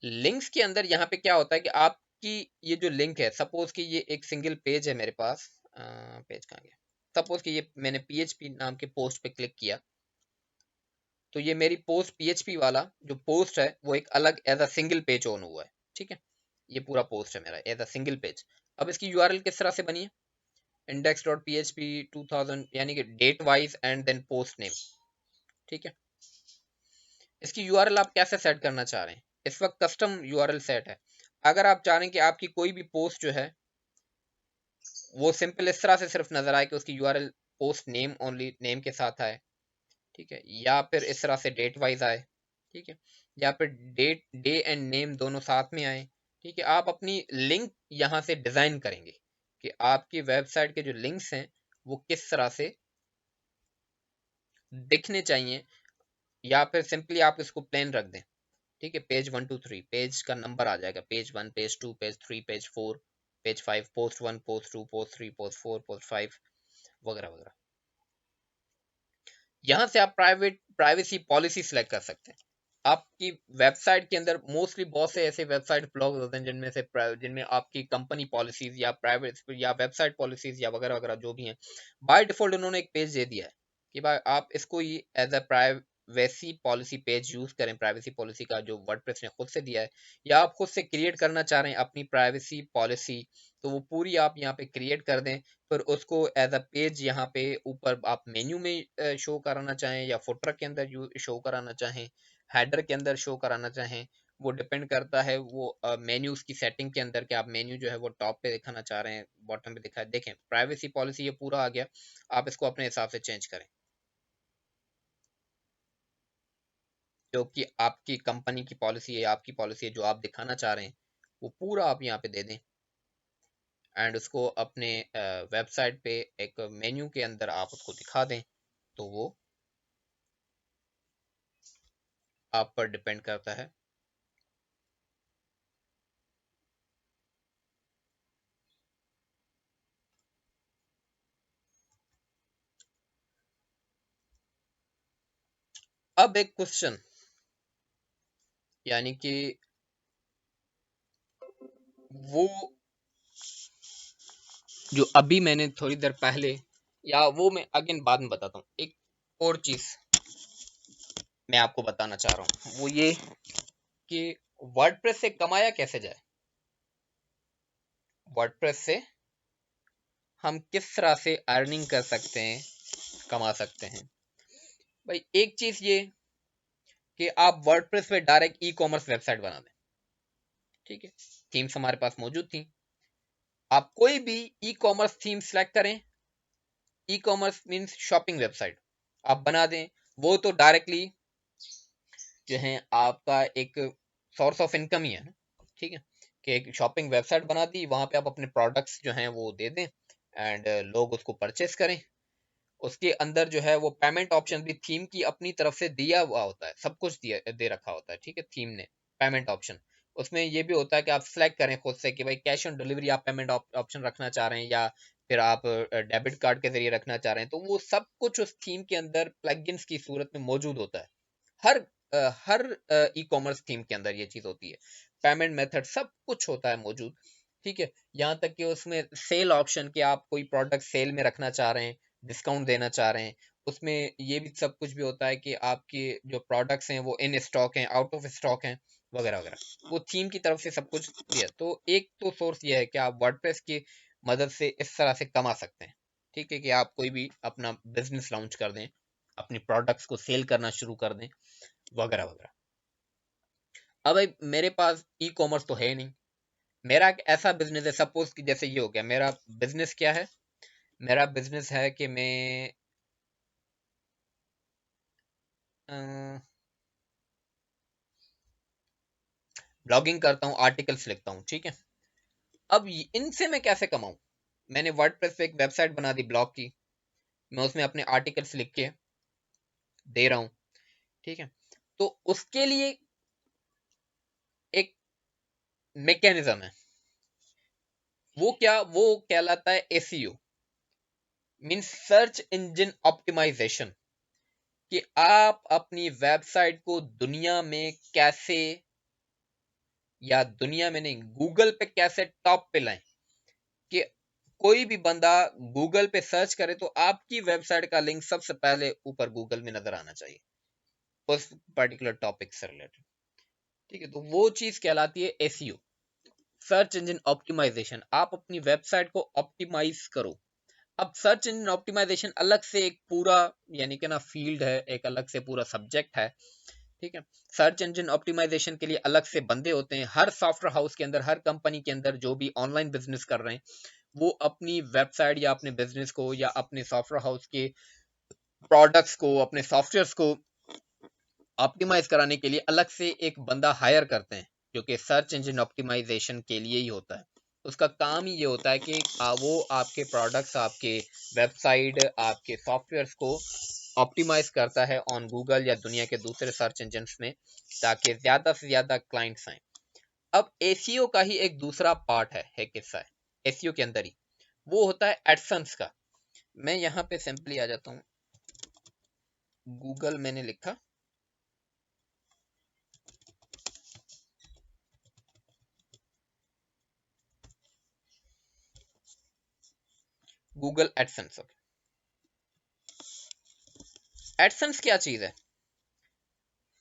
Speaker 1: लिंक्स के अंदर यहाँ पे क्या होता है कि आपकी ये जो लिंक है, सपोज कि ये एक सिंगल पेज है मेरे पास, पेज कहाँ गया, सपोज कि ये मैंने पीएचपी नाम के पोस्ट पे क्लिक किया, तो ये मेरी पोस्ट पीएचपी वाला जो पोस्ट है वो एक अलग as a single page on हुआ है। ठीक है, ये पूरा पोस्ट है मेरा एज अ सिंगल पेज। अब इसकी यूआरएल किस तरह से बनी है, index.php 2000 यानी कि date wise and then post name. ठीक है, इसकी यूआरएल आप कैसे सेट करना चाह रहे हैं, इस वक्त कस्टम यूआरएल सेट है। अगर आप चाह रहे हैं कि आपकी कोई भी पोस्ट जो है वो सिंपल इस तरह से सिर्फ नजर आए कि उसकी URL post name only, name के साथ आए, ठीक है, या फिर इस तरह से डेट वाइज आए, ठीक है, या फिर डेट, डे एंड नेम दोनों साथ में आए। ठीक है, आप अपनी लिंक यहाँ से डिजाइन करेंगे कि आपकी वेबसाइट के जो लिंक्स हैं वो किस तरह से दिखने चाहिए, या फिर सिंपली आप इसको प्लेन रख दें। ठीक है, पेज 1 2 3, पेज का नंबर आ जाएगा, page 1, page 2, page 3, page 4, page 5, post 1, post 2, post 3, post 4, post 5 वगैरह वगैरह। यहाँ से आप प्राइवेसी पॉलिसी सिलेक्ट कर सकते हैं। आपकी वेबसाइट के अंदर मोस्टली बहुत से ऐसे वेबसाइट ब्लॉग्स होते हैं जिनमें आपकी कंपनी पॉलिसीज या प्राइवेट या वेबसाइट पॉलिसीज या वगैरह वगैरह जो भी हैं, बाय डिफॉल्ट उन्होंने एक पेज दे दिया है कि भाई आप इसको ही as a privacy policy page use करें। प्राइवेसी पॉलिसी का जो वर्डप्रेस ने खुद से दिया है, या आप खुद से क्रिएट करना चाह रहे हैं अपनी प्राइवेसी पॉलिसी, तो वो पूरी आप यहाँ पे क्रिएट कर दें। फिर उसको एज अ पेज यहाँ पे ऊपर आप मेन्यू में शो कराना चाहें, या फुटर के अंदर शो कराना चाहें, हेडर के अंदर शो कराना चाहें, वो डिपेंड करता है वो मेन्यूज की सेटिंग के अंदर कि आप मेन्यू जो है वो टॉप पे दिखाना चाह रहे हैं, बॉटम पे दिखा। देखें, प्राइवेसी पॉलिसी ये पूरा आ गया, आप इसको अपने हिसाब से चेंज करें, जो कि आपकी कंपनी की पॉलिसी है, आपकी पॉलिसी है जो आप दिखाना चाह रहे हैं, वो पूरा आप यहाँ पे दे दें। एंड उसको अपने वेबसाइट पे एक मेन्यू के अंदर आप उसको दिखा दें, तो वो आप पर डिपेंड करता है। अब एक क्वेश्चन, यानी कि वो जो अभी मैंने थोड़ी देर पहले, या वो मैं अगेन बाद में बताता हूँ, एक और चीज मैं आपको बताना चाह रहा हूँ, वो ये कि वर्डप्रेस से कमाया कैसे जाए, वर्डप्रेस से हम किस तरह से अर्निंग कर सकते हैं, कमा सकते हैं। भाई एक चीज ये कि आप वर्डप्रेस पे डायरेक्ट ई कॉमर्स वेबसाइट बना दें। ठीक है, थीम्स हमारे पास मौजूद थी, आप कोई भी ई कॉमर्स थीम सेलेक्ट करें, e commerce means shopping website आप बना दें, वो तो डायरेक्टली जो है आपका एक सोर्स ऑफ इनकम ही है ना। ठीक है, कि एक शॉपिंग वेबसाइट बना दी, वहां पे आप अपने प्रोडक्ट्स जो हैं वो दे दें, एंड लोग उसको परचेस करें। उसके अंदर जो है वो पेमेंट ऑप्शन भी थीम की अपनी तरफ से दिया हुआ होता है, सब कुछ दिया दे रखा होता है। ठीक है, थीम ने पेमेंट ऑप्शन, उसमें ये भी होता है कि आप सेलेक्ट करें खुद से कि भाई कैश ऑन डिलीवरी आप पेमेंट ऑप्शन रखना चाह रहे हैं, या फिर आप डेबिट कार्ड के जरिए रखना चाह रहे हैं, तो वो सब कुछ उस थीम के अंदर प्लगइन्स की सूरत में मौजूद होता है। हर ई कॉमर्स थीम के अंदर ये चीज होती है, पेमेंट मेथड सब कुछ होता है मौजूद। ठीक है, यहाँ तक कि उसमें सेल ऑप्शन के आप कोई प्रोडक्ट सेल में रखना चाह रहे हैं, डिस्काउंट देना चाह रहे हैं, उसमें ये भी सब कुछ भी होता है कि आपके जो प्रोडक्ट्स हैं वो इन स्टॉक हैं, आउट ऑफ स्टॉक हैं, वगैरह वगैरह। वो थीम की तरफ से सब कुछ दिया। तो एक तो सोर्स ये है कि आप वर्डप्रेस की मदद से इस तरह से कमा सकते हैं। ठीक है, कि आप कोई भी अपना बिजनेस लॉन्च कर दें, अपनी प्रोडक्ट्स को सेल करना शुरू कर दें, वगैरह वगैरह। अब भाई मेरे पास ई कॉमर्स तो है नहीं, मेरा एक ऐसा बिजनेस है, सपोज कि जैसे ये हो गया, मेरा बिजनेस क्या है, मेरा बिजनेस है कि मैं ब्लॉगिंग करता हूँ, आर्टिकल्स लिखता हूँ। ठीक है, अब इनसे मैं कैसे कमाऊं, मैंने वर्डप्रेस पे एक वेबसाइट बना दी ब्लॉग की, मैं उसमें अपने आर्टिकल्स लिख के दे रहा हूँ, ठीक है। तो उसके लिए एक मैकेनिज्म है, वो कहलाता है SEO, means search engine optimization, कि आप अपनी वेबसाइट को दुनिया में कैसे, या दुनिया में नहीं, गूगल पे कैसे टॉप पे लाएं, कि कोई भी बंदा गूगल पे सर्च करे तो आपकी वेबसाइट का लिंक सबसे पहले ऊपर गूगल में नजर आना चाहिए उस पर्टिकुलर टॉपिक से रिलेटेड, ठीक है। तो वो चीज कहलाती है एसईओ, सर्च इंजन ऑप्टिमाइजेशन। आप अपनी वेबसाइट को ऑप्टिमाइज करो। अब सर्च इंजन ऑप्टिमाइजेशन अलग से एक पूरा, यानी कि ना, फील्ड है, एक अलग से पूरा सब्जेक्ट है, ठीक है। सर्च इंजन ऑप्टिमाइजेशन के लिए अलग से बंदे होते हैं हर सॉफ्टवेयर हाउस के अंदर, हर कंपनी के अंदर, जो भी ऑनलाइन बिजनेस कर रहे हैं, वो अपनी वेबसाइट या अपने बिजनेस को या अपने सॉफ्टवेयर हाउस के प्रोडक्ट्स को, अपने सॉफ्टवेयर को ऑप्टिमाइज कराने के लिए अलग से एक बंदा हायर करते हैं, जो कि सर्च इंजन ऑप्टिमाइजेशन के लिए ही होता है। उसका काम ही ये होता है कि वो आपके प्रोडक्ट्स, आपके वेबसाइट, आपके सॉफ्टवेयर को ऑप्टिमाइज करता है ऑन गूगल या दुनिया के दूसरे सर्च इंजन में, ताकि ज्यादा से ज्यादा क्लाइंट्स आए। अब एसीओ का ही एक दूसरा पार्ट है, एक हिस्सा है एसीओ के अंदर ही, वो होता है एडसेंस का। मैं यहाँ पे सिंपली आ जाता हूँ, गूगल मैंने लिखा, गूगल एडसेंस। एडसेंस क्या चीज है?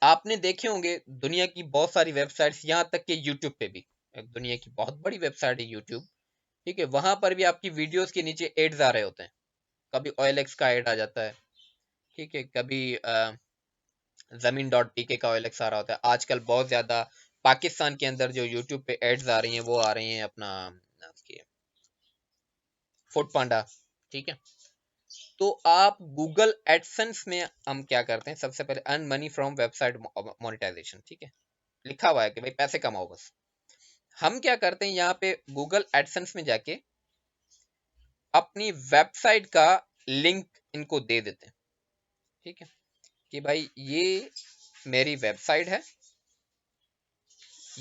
Speaker 1: आपने देखे होंगे दुनिया की बहुत सारी वेबसाइट्स, यहाँ तक कि यूट्यूब पे भी, एक दुनिया की बहुत बड़ी वेबसाइट है यूट्यूब, ठीक है। वहां पर भी आपकी वीडियोस के नीचे एड्स आ रहे होते हैं। कभी OLX का एड आ जाता है, ठीक है, कभी जमीन डॉट पीके का OLX आ रहा होता है। आजकल बहुत ज्यादा पाकिस्तान के अंदर जो यूट्यूब पे एड्स आ रही हैं, वो आ रही हैं अपना फूड पांडा, ठीक है। तो आप गूगल एडसेंस में हम क्या करते हैं, सबसे पहले earn money from website monetization, ठीक है, लिखा हुआ है कि भाई पैसे कमाओ बस। हम क्या करते हैं, यहाँ पे गूगल एडसेंस में जाके अपनी वेबसाइट का लिंक इनको दे देते हैं, ठीक है, कि भाई ये मेरी वेबसाइट है,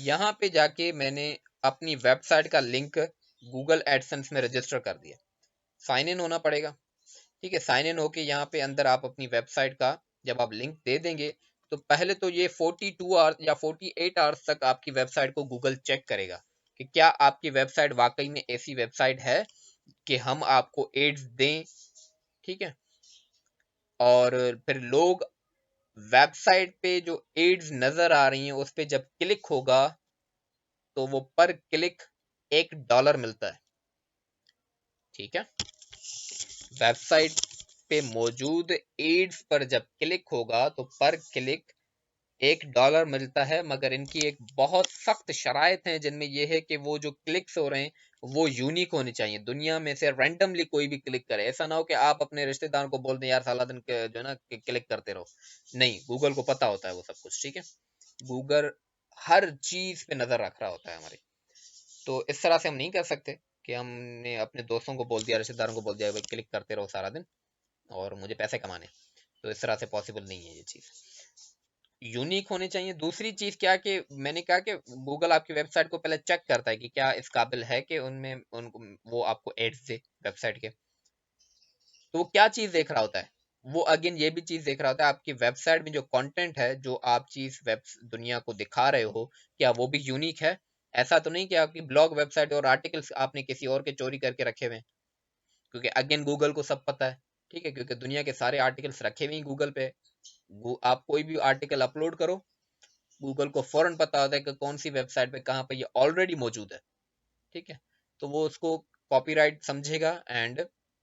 Speaker 1: यहाँ पे जाके मैंने अपनी वेबसाइट का लिंक गूगल एडसेंस में रजिस्टर कर दिया। साइन इन होना पड़ेगा, ठीक है। साइन इन होके यहाँ पे अंदर आप अपनी वेबसाइट का जब आप लिंक दे देंगे, तो पहले तो ये 42 आवर्स या 48 आवर्स तक आपकी वेबसाइट को गूगल चेक करेगा कि क्या आपकी वेबसाइट वाकई में ऐसी वेबसाइट है कि हम आपको एड्स दें, ठीक है। और फिर लोग वेबसाइट पे जो एड्स नजर आ रही हैं उस पे जब क्लिक होगा, तो वो पर क्लिक $1 मिलता है, ठीक है। वेबसाइट पे मौजूद एड्स पर जब क्लिक होगा तो पर क्लिक $1 मिलता है, मगर इनकी एक बहुत सख्त शराइत है, जिनमें यह है कि वो जो क्लिक्स हो रहे हैं वो यूनिक होने चाहिए। दुनिया में से रैंडमली कोई भी क्लिक करे, ऐसा ना हो कि आप अपने रिश्तेदार को बोल दें यार साला दिन जो है ना क्लिक करते रहो। नहीं, गूगल को पता होता है वो सब कुछ, ठीक है। गूगल हर चीज पे नजर रख रहा होता है हमारी। तो इस तरह से हम नहीं कर सकते कि हमने अपने दोस्तों को बोल दिया, रिश्तेदारों को बोल दिया भाई क्लिक करते रहो सारा दिन और मुझे पैसे कमाने। तो इस तरह से पॉसिबल नहीं है ये चीज, यूनिक होने चाहिए। दूसरी चीज क्या कि मैंने कहा कि गूगल आपकी वेबसाइट को पहले चेक करता है कि क्या इस काबिल है कि उनमें उनको वो आपको एड्स दे वेबसाइट के। तो वो क्या चीज देख रहा होता है, वो अगेन ये भी चीज देख रहा होता है आपकी वेबसाइट में जो कंटेंट है, जो आप चीज वेब दुनिया को दिखा रहे हो, क्या वो भी यूनिक है। ऐसा तो नहीं कि आपकी ब्लॉग वेबसाइट और आर्टिकल्स आपने किसी और के चोरी करके रखे हुए हैं, क्योंकि अगेन गूगल को सब पता है, ठीक है, क्योंकि दुनिया के सारे आर्टिकल्स रखे हुए हैं गूगल पे। आप कोई भी आर्टिकल अपलोड करो, गूगल को फौरन पता होता है कि कौन सी वेबसाइट पे कहाँ पे ये ऑलरेडी मौजूद है, ठीक है। तो वो उसको कॉपीराइट समझेगा एंड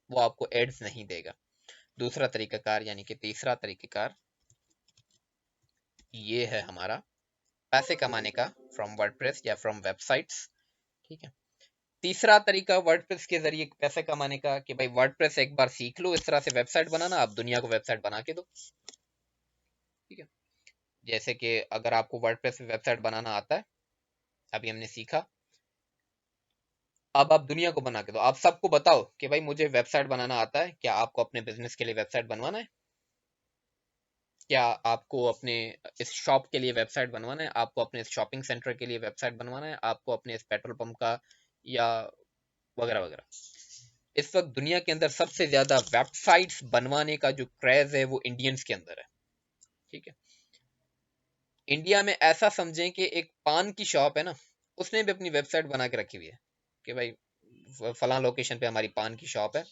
Speaker 1: वो आपको एड्स नहीं देगा। दूसरा तरीकाकार यानी कि तीसरा तरीकाकार ये है हमारा पैसे कमाने का फ्रॉम वर्डप्रेस या फ्रॉम वेबसाइट्स, ठीक है। तीसरा तरीका वर्डप्रेस के जरिए पैसे कमाने का कि भाई वर्डप्रेस एक बार सीख लो इस तरह से वेबसाइट बनाना, आप दुनिया को वेबसाइट बना के दो, ठीक है। जैसे कि अगर आपको वर्डप्रेस पे वेबसाइट बनाना आता है, अभी हमने सीखा, अब आप दुनिया को बना के दो, आप सबको बताओ कि भाई मुझे वेबसाइट बनाना आता है, क्या आपको अपने बिजनेस के लिए वेबसाइट बनवाना है, क्या आपको अपने इस शॉप के लिए वेबसाइट बनवाना है, आपको अपने इस शॉपिंग सेंटर के लिए वेबसाइट बनवाना है, आपको अपने इस पेट्रोल पंप का या वगैरह वगैरह। इस वक्त दुनिया के अंदर सबसे ज्यादा वेबसाइट्स बनवाने का जो क्रेज है वो इंडियंस के अंदर है। ठीक है, इंडिया में ऐसा समझें कि एक पान की शॉप है ना, उसने भी अपनी वेबसाइट बना के रखी हुई है कि भाई फलां लोकेशन पे हमारी पान की शॉप है,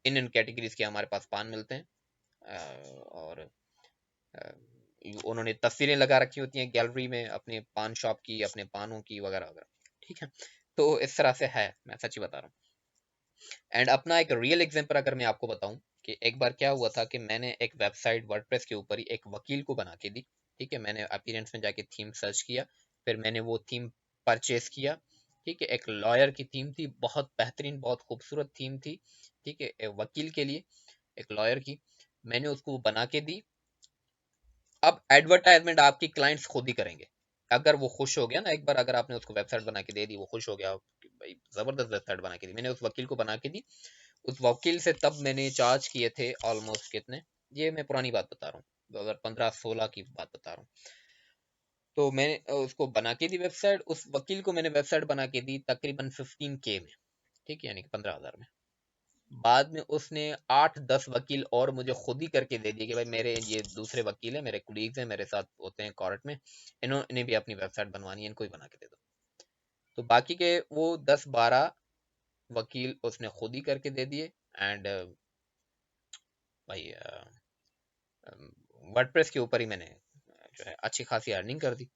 Speaker 1: इन कैटेगरीज के हमारे पास पान मिलते हैं। और अ, उन्होंने तस्वीरें लगा रखी होती हैं गैलरी में अपने पान शॉप की, अपने पानों की वगैरह वगैरह। ठीक है, तो इस तरह से है, मैं सच्ची बता रहा हूँ। एंड अपना एक रियल एग्जांपल अगर मैं आपको बताऊं कि एक बार क्या हुआ था कि मैंने एक वेबसाइट वर्डप्रेस के ऊपर ही एक वकील को बना के दी। ठीक है, मैंने अपीयरेंस में जाके थीम सर्च किया, फिर मैंने वो थीम परचेस किया। ठीक है, एक लॉयर की थीम थी, बहुत बेहतरीन बहुत खूबसूरत थीम थी। ठीक है, एक वकील के लिए, एक लॉयर की, मैंने उसको बना के दी। अब एडवर्टाइजमेंट आपकी क्लाइंट्स खुद ही करेंगे। अगर वो खुश हो गया ना, एक बार अगर आपने उसको वेबसाइट बना के दे दी, वो खुश हो गया कि भाई जबरदस्त वेबसाइट बना के दी, मैंने उस वकील को बना के दी। उस वकील से तब मैंने चार्ज किए थे ऑलमोस्ट कितने, ये मैं पुरानी बात बता रहा हूँ, 2015-16 की बात बता रहा हूँ। तो मैंने उसको बना के दी वेबसाइट, उस वकील को मैंने वेबसाइट बना के दी तकरीबन 15K में। ठीक है, यानी कि 15,000 में। बाद में उसने 8-10 वकील और मुझे खुद ही करके दे दिए कि भाई मेरे ये दूसरे वकील हैं, मेरे कुलीग्स हैं, मेरे साथ होते हैं कोर्ट में, इन्होंने भी अपनी वेबसाइट बनवानी है, इनको ही बना के दे दो। तो बाकी के वो 10-12 वकील उसने खुद ही करके दे दिए। एंड भाई वर्डप्रेस के ऊपर ही मैंने जो है अच्छी खासी अर्निंग कर दी।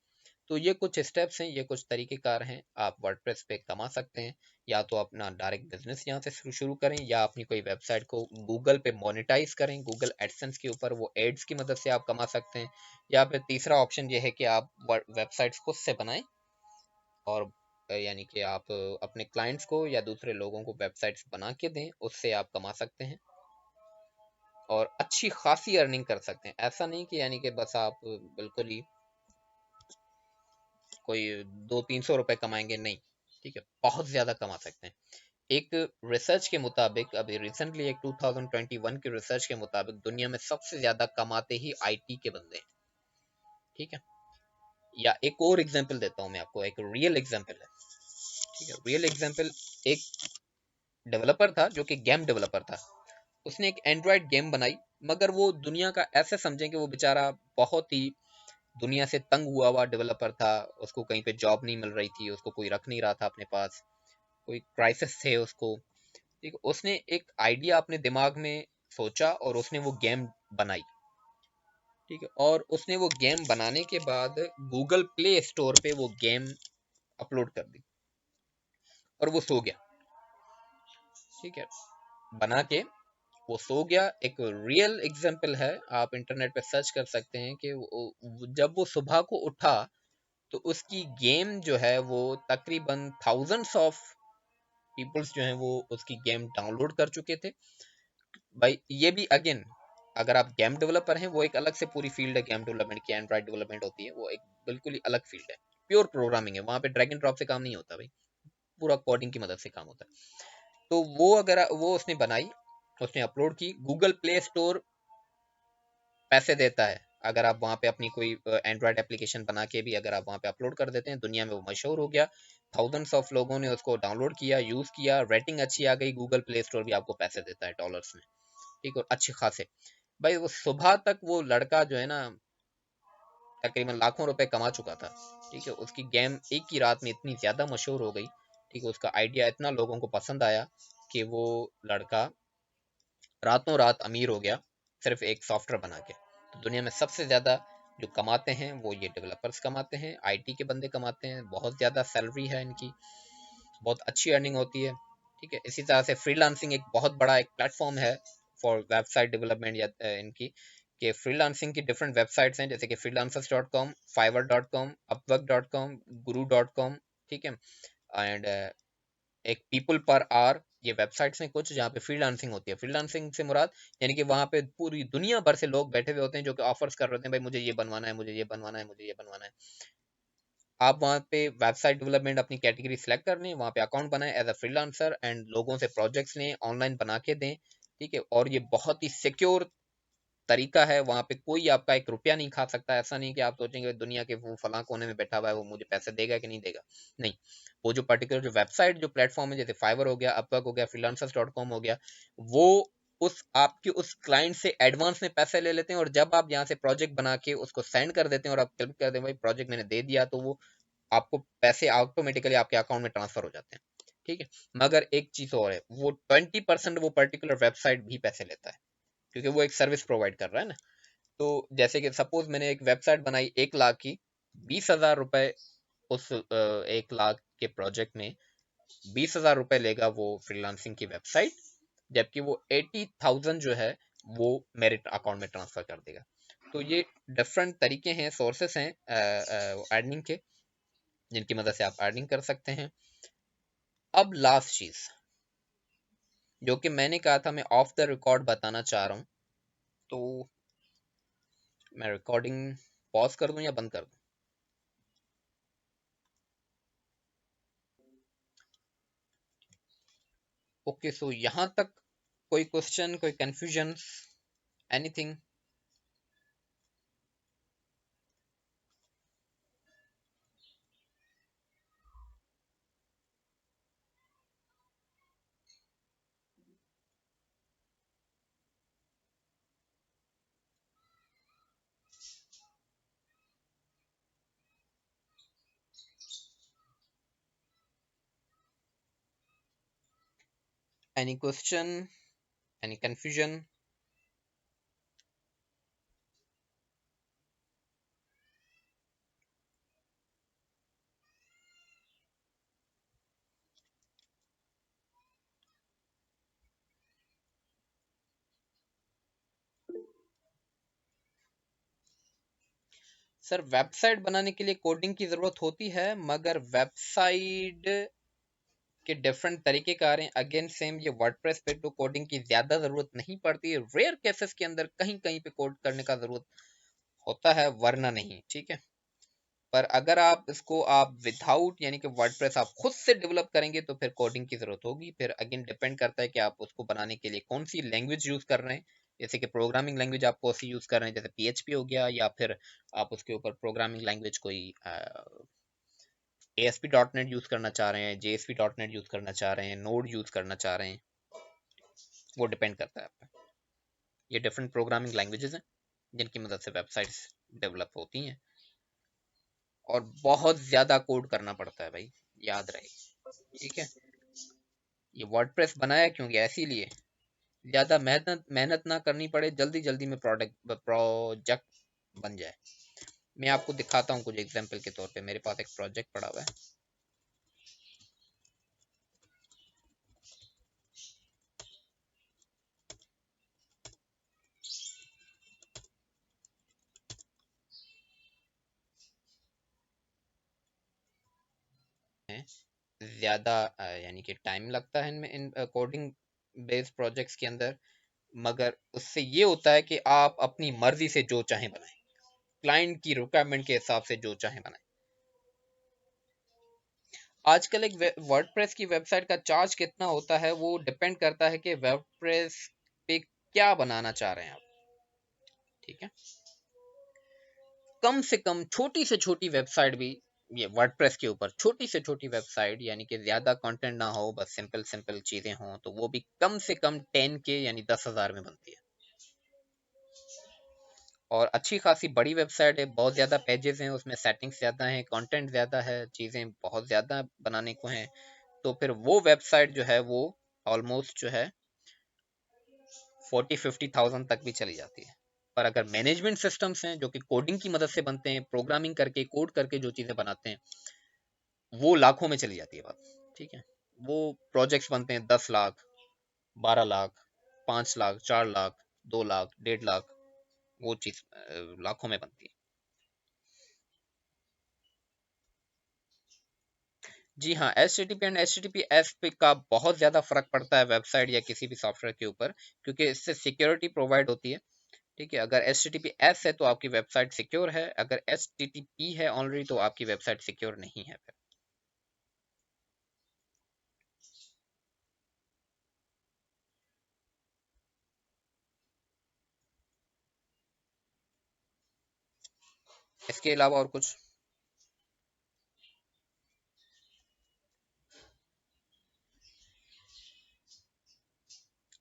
Speaker 1: तो ये कुछ स्टेप्स हैं, ये कुछ तरीकेकार हैं, आप वर्डप्रेस पे कमा सकते हैं। या तो अपना डायरेक्ट बिजनेस यहाँ से शुरू करें, या अपनी कोई वेबसाइट को गूगल पे मोनेटाइज करें, गूगल एडसेंस के ऊपर वो एड्स की मदद से आप कमा सकते हैं। या फिर तीसरा ऑप्शन ये है कि आप वेबसाइट्स खुद से बनाएं, और यानी कि आप अपने क्लाइंट्स को या दूसरे लोगों को वेबसाइट्स बना के दें, उससे आप कमा सकते हैं और अच्छी खासी अर्निंग कर सकते हैं। ऐसा नहीं कि यानी कि बस आप बिल्कुल ही कोई 200-300 रुपए कमाएंगे, नहीं। ठीक है, बहुत ज्यादा कमा सकते हैं। एक रिसर्च के मुताबिक, अभी रिसेंटली एक 2021 के रिसर्च के मुताबिक, दुनिया में सबसे ज्यादा कमाते ही आईटी के बंदे हैं। ठीक है, या एक और एग्जांपल देता हूं मैं आपको, एक रियल एग्जांपल है। ठीक है, रियल एग्जांपल, एक डेवलपर था जो कि गेम डेवलपर था, उसने एक एंड्रॉयड गेम बनाई, मगर वो दुनिया का ऐसे समझें कि वो बेचारा बहुत ही दुनिया से तंग हुआ हुआ डेवलपर था। उसको कहीं पे जॉब नहीं मिल रही थी, उसको कोई रख नहीं रहा था अपने पास, कोई क्राइसिस थे उसको। ठीक, उसने एक आइडिया अपने दिमाग में सोचा और उसने वो गेम बनाई। ठीक है, और उसने वो गेम बनाने के बाद गूगल प्ले स्टोर पे वो गेम अपलोड कर दी और वो सो गया। ठीक है, बना के वो सो गया। एक रियल एग्जांपल है, आप इंटरनेट पे सर्च कर सकते हैं कि जब वो सुबह को उठा तो उसकी गेम जो है वो तकरीबन थाउजेंड्स ऑफ पीपल्स जो हैं वो उसकी गेम डाउनलोड कर चुके थे। भाई ये भी अगेन, अगर आप गेम डेवलपर हैं, वो एक अलग से पूरी फील्ड है गेम डेवलपमेंट की, एंड्रॉइड डेवलपमेंट होती है, वो एक बिल्कुल ही अलग फील्ड है। प्योर प्रोग्रामिंग है, वहां पे ड्रैग एंड ड्रॉप से काम नहीं होता भाई, पूरा कोडिंग की मदद से काम होता है। तो वो अगर वो उसने बनाई, उसने अपलोड की, गूगल प्ले स्टोर पैसे देता है अगर आप वहाँ पे अपनी कोई एंड्रॉयड एप्लीकेशन बना के भी अगर आप वहाँ पे अपलोड कर देते हैं। दुनिया में वो मशहूर हो गया, थाउजेंड्स ऑफ लोगों ने उसको डाउनलोड किया, यूज किया, रेटिंग अच्छी आ गई, गूगल प्ले स्टोर भी आपको पैसे देता है डॉलर्स में। ठीक, और अच्छे खासे। भाई वो सुबह तक वो लड़का जो है ना तकरीबन लाखों रुपए कमा चुका था। ठीक है, उसकी गेम एक ही रात में इतनी ज्यादा मशहूर हो गई। ठीक है, उसका आइडिया इतना लोगों को पसंद आया कि वो लड़का रातों रात अमीर हो गया, सिर्फ एक सॉफ्टवेयर बना के। तो दुनिया में सबसे ज्यादा जो कमाते हैं वो ये डेवलपर्स कमाते हैं, आईटी के बंदे कमाते हैं, बहुत ज्यादा सैलरी है इनकी, बहुत अच्छी अर्निंग होती है। ठीक है, इसी तरह से फ्रीलांसिंग एक बहुत बड़ा एक प्लेटफॉर्म है फॉर वेबसाइट डेवलपमेंट, या इनकी कि फ्रीलांसिंग की डिफरेंट वेबसाइट्स हैं, जैसे कि freelancers.com, fiverr.com, upwork.com, guru.com। ठीक है, एंड एक पीपल पर आवर, ये वेबसाइट्स हैं कुछ जहाँ पे फ्रीलांसिंग होती है। फ्रीलांसिंग से मुराद यानी कि वहाँ पे पूरी दुनिया भर से लोग बैठे हुए होते हैं जो कि ऑफर्स कर रहे होते हैं, भाई मुझे ये बनवाना है, मुझे ये बनवाना है, मुझे ये बनवाना है। आप वहाँ पे वेबसाइट डेवलपमेंट अपनी कैटेगरी सेलेक्ट कर लें, वहाँ पे अकाउंट बनाएं एज अ फ्रीलांसर एंड लोगों से प्रोजेक्ट्स लें, ऑनलाइन बना के दें। ठीक है, और ये बहुत ही सिक्योर तरीका है, वहाँ पे कोई आपका एक रुपया नहीं खा सकता। ऐसा नहीं कि आप सोचेंगे दुनिया के वो फलां कोने में बैठा हुआ है, वो मुझे पैसे देगा कि नहीं देगा। नहीं, वो जो पर्टिकुलर जो वेबसाइट जो प्लेटफॉर्म है, जैसे फाइवर हो गया, अपवर्क हो गया, freelancers.com हो गया, वो उस आपके उस क्लाइंट से एडवांस में पैसे ले लेते हैं, और जब आप यहाँ से प्रोजेक्ट बना के उसको सेंड कर देते हैं और आप क्लिक कर दें भाई प्रोजेक्ट मैंने दे दिया, तो वो आपको पैसे ऑटोमेटिकली आपके अकाउंट में ट्रांसफर हो जाते हैं। ठीक है, मगर एक चीज और है, वो 20% वो पर्टिकुलर वेबसाइट भी पैसे लेता है, क्योंकि वो एक सर्विस प्रोवाइड कर रहा है ना। तो जैसे कि सपोज मैंने एक वेबसाइट बनाई 1 लाख की, 20,000 रुपए उस 1 लाख के प्रोजेक्ट में 20,000 रुपए लेगा वो फ्रीलांसिंग की वेबसाइट, जबकि वो 80,000 जो है वो मेरे अकाउंट में ट्रांसफर कर देगा। तो ये डिफरेंट तरीके हैं, सोर्सेस हैं अर्निंग के, जिनकी मदद से आप अर्निंग कर सकते हैं। अब लास्ट चीज जो कि मैंने कहा था मैं ऑफ द रिकॉर्ड बताना चाह रहा हूँ, तो मैं रिकॉर्डिंग पॉज कर दूं या बंद कर दूं? ओके, सो यहाँ तक कोई क्वेश्चन, कोई confusion, anything? Any question, any confusion? Sir, website बनाने के लिए कोडिंग की जरूरत होती है, मगर वेबसाइट के डिफरेंट तरीके का आ रहे हैं। अगेन सेम, ये वर्डप्रेस पे तो कोडिंग की ज्यादा जरूरत नहीं पड़ती है, रेयर केसेस के अंदर कहीं कहीं पे कोड करने का जरूरत होता है, वरना नहीं। ठीक है, पर अगर आप इसको आप विदाउट यानी कि वर्डप्रेस आप खुद से डेवलप करेंगे तो फिर कोडिंग की जरूरत होगी। फिर अगेन डिपेंड करता है कि आप उसको बनाने के लिए कौन सी लैंग्वेज यूज कर रहे हैं। जैसे कि प्रोग्रामिंग लैंग्वेज आप कौन सी यूज कर रहे हैं, जैसे पीएचपी हो गया, या फिर आप उसके ऊपर प्रोग्रामिंग लैंग्वेज कोई एएसपी डॉट नेट यूज करना चाह रहे हैं, जेएसपी डॉट नेट यूज करना चाह रहे हैं, नोड यूज करना चाह रहे हैं, वो डिपेंड करता है आप पे। ये डिफरेंट प्रोग्रामिंग लैंग्वेजेस हैं जिनकी मदद से वेबसाइट्स डेवलप होती हैं, और बहुत ज्यादा कोड करना पड़ता है भाई, याद रहे। ठीक है, ये वर्डप्रेस बनाया क्यों गया, इसीलिए ज्यादा मेहनत मेहनत ना करनी पड़े, जल्दी जल्दी में प्रोजेक्ट बन जाए। मैं आपको दिखाता हूँ कुछ एग्जांपल के तौर पे, मेरे पास एक प्रोजेक्ट पड़ा हुआ है। ज्यादा यानी कि टाइम लगता है इनमें, इन कोडिंग बेस्ड प्रोजेक्ट्स के अंदर, मगर उससे ये होता है कि आप अपनी मर्जी से जो चाहें बनाएं, क्लाइंट की रिक्वायरमेंट के हिसाब से जो चाहें बनाएं। आजकल एक वर्डप्रेस की वेबसाइट का चार्ज कितना होता है, वो डिपेंड करता है कि वर्डप्रेस पे क्या बनाना चाह रहे हैं आप। ठीक है, कम से कम छोटी से छोटी वेबसाइट भी, ये वर्डप्रेस के ऊपर छोटी से छोटी वेबसाइट यानी कि ज्यादा कंटेंट ना हो, बस सिंपल सिंपल चीजें हों, तो वो भी कम से कम 10K यानी 10,000 में बनती है। और अच्छी खासी बड़ी वेबसाइट है, बहुत ज़्यादा पेजेस हैं, उसमें सेटिंग्स ज़्यादा हैं, कंटेंट ज़्यादा है, चीज़ें बहुत ज़्यादा बनाने को हैं, तो फिर वो वेबसाइट जो है वो ऑलमोस्ट जो है 40-50,000 तक भी चली जाती है। पर अगर मैनेजमेंट सिस्टम्स हैं जो कि कोडिंग की मदद से बनते हैं, प्रोग्रामिंग करके कोड करके जो चीज़ें बनाते हैं, वो लाखों में चली जाती है बात। ठीक है, वो प्रोजेक्ट्स बनते हैं 10 लाख, 12 लाख, 5 लाख, 4 लाख, 2 लाख, 1.5 लाख, वो चीज़ लाखों में बनती है। जी हाँ, एचटीटीपी एंड एचटीटीपीएस पे का बहुत ज़्यादा फर्क पड़ता है वेबसाइट या किसी भी सॉफ्टवेयर के ऊपर, क्योंकि इससे सिक्योरिटी प्रोवाइड होती है। ठीक है, अगर HTTPS है तो आपकी वेबसाइट सिक्योर है, अगर HTTP है ऑलरेडी तो आपकी वेबसाइट सिक्योर नहीं है फिर। इसके अलावा और कुछ?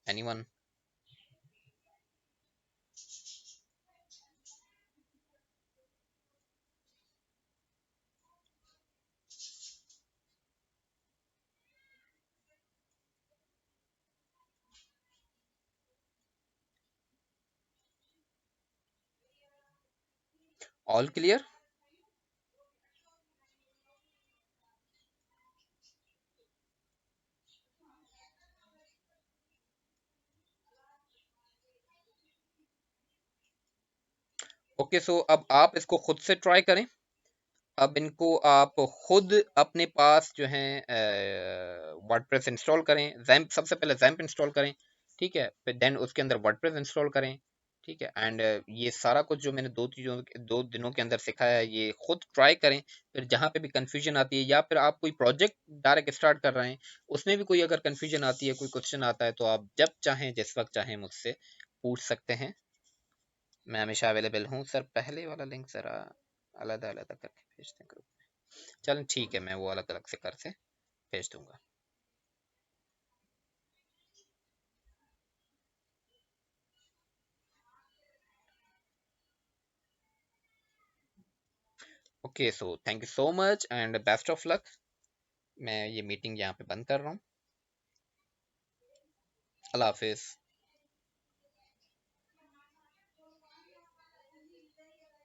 Speaker 1: Anyone? All clear? Okay, so अब आप इसको खुद से ट्राई करें। अब इनको आप खुद अपने पास जो है वर्डप्रेस इंस्टॉल करें, जैम्प, सबसे पहले जैम्प इंस्टॉल करें, ठीक है, फिर देन उसके अंदर वर्डप्रेस इंस्टॉल करें, ठीक है, एंड ये सारा कुछ जो मैंने 2 दिनों के अंदर सिखाया है ये खुद ट्राई करें। फिर जहाँ पे भी कंफ्यूजन आती है या फिर आप कोई प्रोजेक्ट डायरेक्ट स्टार्ट कर रहे हैं, उसमें भी कोई अगर कंफ्यूजन आती है, कोई क्वेश्चन आता है, तो आप जब चाहें जिस वक्त चाहें मुझसे पूछ सकते हैं। मैं हमेशा अवेलेबल हूँ। सर पहले वाला लिंक ज़रा अलग अलग करके भेज दें ग्रुप में। चलें ठीक है, मैं वो अलग अलग से कर से भेज दूंगा। Okay, so thank you so much and best of luck. मैं ये मीटिंग यहाँ पे बंद कर रहा हूँ। अल्लाह हाफिज़।